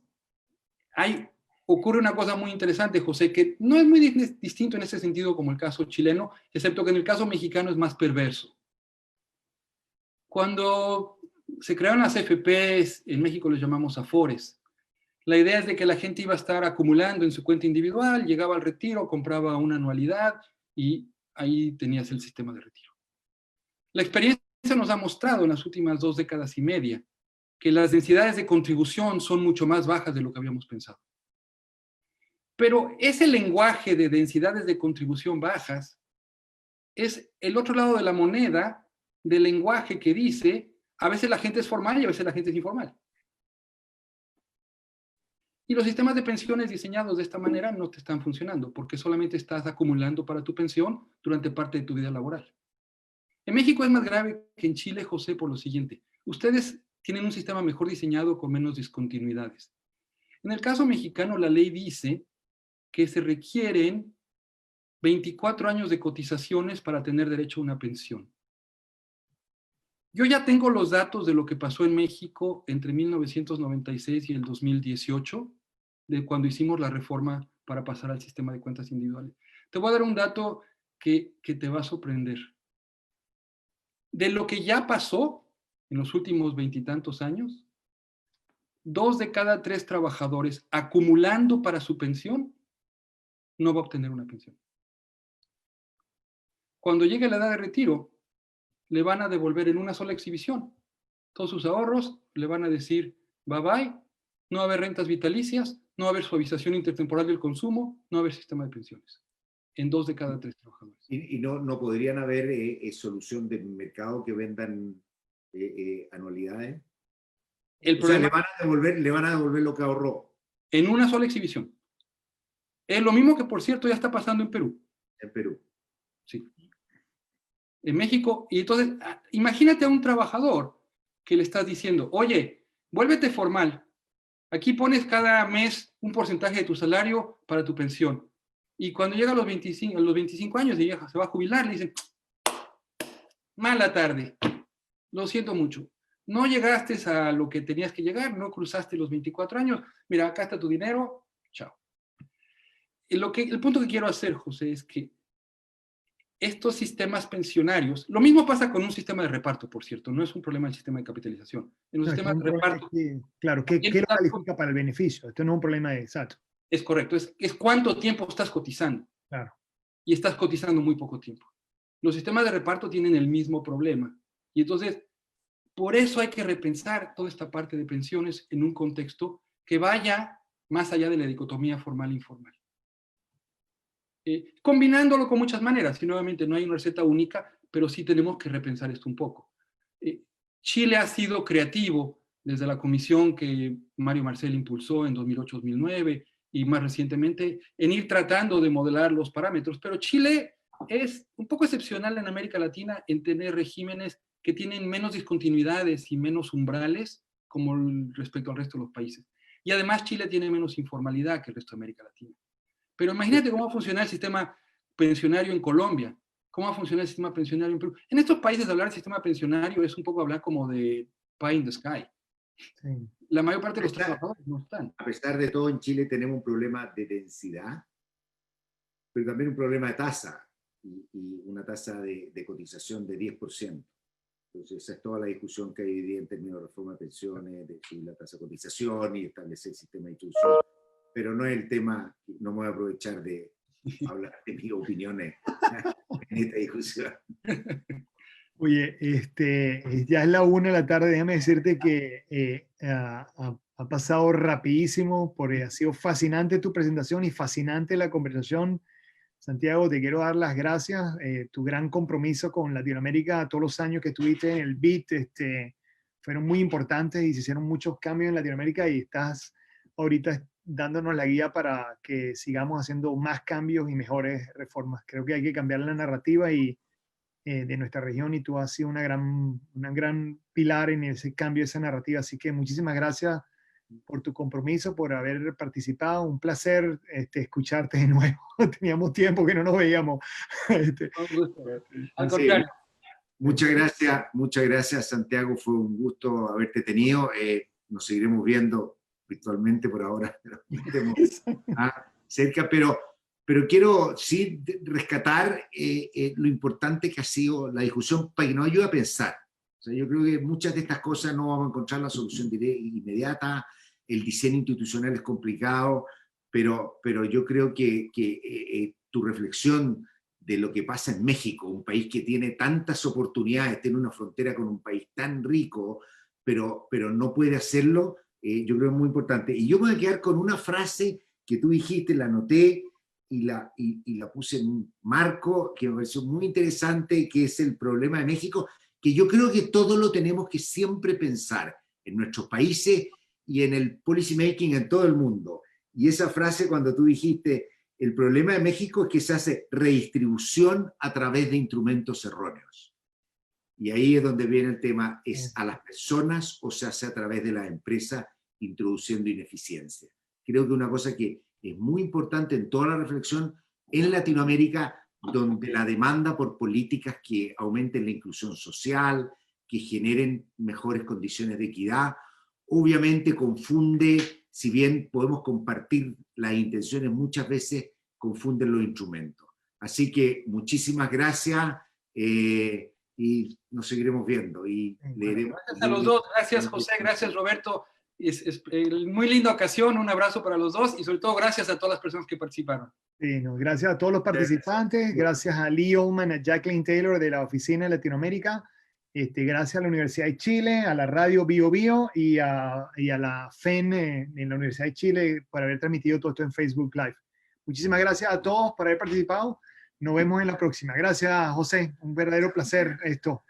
ocurre una cosa muy interesante, José, que no es muy distinto en ese sentido como el caso chileno, excepto que en el caso mexicano es más perverso. Cuando se crearon las AFPs, en México les llamamos AFORES, la idea es de que la gente iba a estar acumulando en su cuenta individual, llegaba al retiro, compraba una anualidad y ahí tenías el sistema de retiro. La experiencia nos ha mostrado en las últimas 2 décadas y media que las densidades de contribución son mucho más bajas de lo que habíamos pensado. Pero ese lenguaje de densidades de contribución bajas es el otro lado de la moneda del lenguaje que dice, a veces la gente es formal y a veces la gente es informal. Y los sistemas de pensiones diseñados de esta manera no te están funcionando porque solamente estás acumulando para tu pensión durante parte de tu vida laboral. En México es más grave que en Chile, José, por lo siguiente. Ustedes tienen un sistema mejor diseñado con menos discontinuidades. En el caso mexicano, la ley dice que se requieren 24 años de cotizaciones para tener derecho a una pensión. Yo ya tengo los datos de lo que pasó en México entre 1996 y el 2018, de cuando hicimos la reforma para pasar al sistema de cuentas individuales. Te voy a dar un dato que te va a sorprender. De lo que ya pasó en los últimos 20 y tantos años, 2 de cada 3 trabajadores acumulando para su pensión no va a obtener una pensión. Cuando llegue la edad de retiro, le van a devolver en una sola exhibición todos sus ahorros, le van a decir bye bye, no va a haber rentas vitalicias, no va a haber suavización intertemporal del consumo, no va a haber sistema de pensiones. En 2 de cada 3 trabajadores. ¿Y no podrían haber solución de mercado que vendan anualidades? El problema, le van a devolver lo que ahorró. En una sola exhibición. Es lo mismo que, por cierto, ya está pasando en Perú. En Perú. Sí. En México. Y entonces, imagínate a un trabajador que le estás diciendo, oye, vuélvete formal. Aquí pones cada mes un porcentaje de tu salario para tu pensión. Y cuando llega a los 25 años y se va a jubilar, le dicen, mala tarde, lo siento mucho. No llegaste a lo que tenías que llegar, no cruzaste los 24 años. Mira, acá está tu dinero, Chao. El punto que quiero hacer, José, es que estos sistemas pensionarios, lo mismo pasa con un sistema de reparto, por cierto, no es un problema del sistema de capitalización. En un No, sistema de reparto... claro, ¿qué lo califica para el beneficio? Esto no es un problema de exacto. Es correcto, es cuánto tiempo estás cotizando. Claro. Y estás cotizando muy poco tiempo. Los sistemas de reparto tienen el mismo problema. Y entonces, por eso hay que repensar toda esta parte de pensiones en un contexto que vaya más allá de la dicotomía formal e informal. Combinándolo con muchas maneras, y nuevamente no hay una receta única, pero sí tenemos que repensar esto un poco. Chile ha sido creativo desde la comisión que Mario Marcel impulsó en 2008-2009 y más recientemente en ir tratando de modelar los parámetros, pero Chile es un poco excepcional en América Latina en tener regímenes que tienen menos discontinuidades y menos umbrales como respecto al resto de los países. Y además Chile tiene menos informalidad que el resto de América Latina. Pero imagínate cómo va a funcionar el sistema pensionario en Colombia, cómo va a funcionar el sistema pensionario en Perú. En estos países hablar del sistema pensionario es un poco hablar como de pie in the sky. Sí. La mayor parte de los trabajadores no están. A pesar de todo, en Chile tenemos un problema de densidad, pero también un problema de tasa, y una tasa de cotización de 10%. Entonces, esa es toda la discusión que hay hoy día en términos de reforma de pensiones, de subir la tasa de cotización y establecer el sistema de distribución. Pero no es el tema, no me voy a aprovechar de hablar de mis opiniones en esta discusión. Oye, ya es la 1 de la tarde, déjame decirte que ha pasado rapidísimo, porque ha sido fascinante tu presentación y fascinante la conversación. Santiago, te quiero dar las gracias, tu gran compromiso con Latinoamérica, todos los años que estuviste en el BIT, fueron muy importantes y se hicieron muchos cambios en Latinoamérica y estás ahorita dándonos la guía para que sigamos haciendo más cambios y mejores reformas. Creo que hay que cambiar la narrativa de nuestra región y tú has sido una gran pilar en ese cambio, esa narrativa. Así que muchísimas gracias por tu compromiso, por haber participado. Un placer escucharte de nuevo. Teníamos tiempo que no nos veíamos. Al contrario. Muchas gracias, Santiago. Fue un gusto haberte tenido. Nos seguiremos viendo virtualmente por ahora, cerca, pero quiero sí rescatar lo importante que ha sido la discusión para que nos ayude a pensar. O sea, yo creo que muchas de estas cosas no vamos a encontrar la solución inmediata, el diseño institucional es complicado, pero yo creo que tu reflexión de lo que pasa en México, un país que tiene tantas oportunidades, tiene una frontera con un país tan rico, pero no puede hacerlo, yo creo que es muy importante. Y yo me voy a quedar con una frase que tú dijiste, la anoté y la puse en un marco que me pareció muy interesante, que es el problema de México, que yo creo que todo lo tenemos que siempre pensar en nuestros países y en el policy making en todo el mundo. Y esa frase, cuando tú dijiste, el problema de México es que se hace redistribución a través de instrumentos erróneos. Y ahí es donde viene el tema, ¿es a las personas o se hace a través de las empresas introduciendo ineficiencia? Creo que una cosa que es muy importante en toda la reflexión en Latinoamérica, donde la demanda por políticas que aumenten la inclusión social, que generen mejores condiciones de equidad, obviamente confunde, si bien podemos compartir las intenciones, muchas veces confunden los instrumentos. Así que muchísimas gracias y nos seguiremos viendo. Gracias a los dos, gracias José, gracias Roberto. Es muy linda ocasión, un abrazo para los dos y sobre todo gracias a todas las personas que participaron. Sí, gracias a todos los participantes, gracias a Lee Oman, a Jacqueline Taylor de la Oficina de Latinoamérica, gracias a la Universidad de Chile, a la radio Bio Bio y a la FEN en la Universidad de Chile por haber transmitido todo esto en Facebook Live. Muchísimas gracias a todos por haber participado. Nos vemos en la próxima. Gracias, José. Un verdadero placer esto.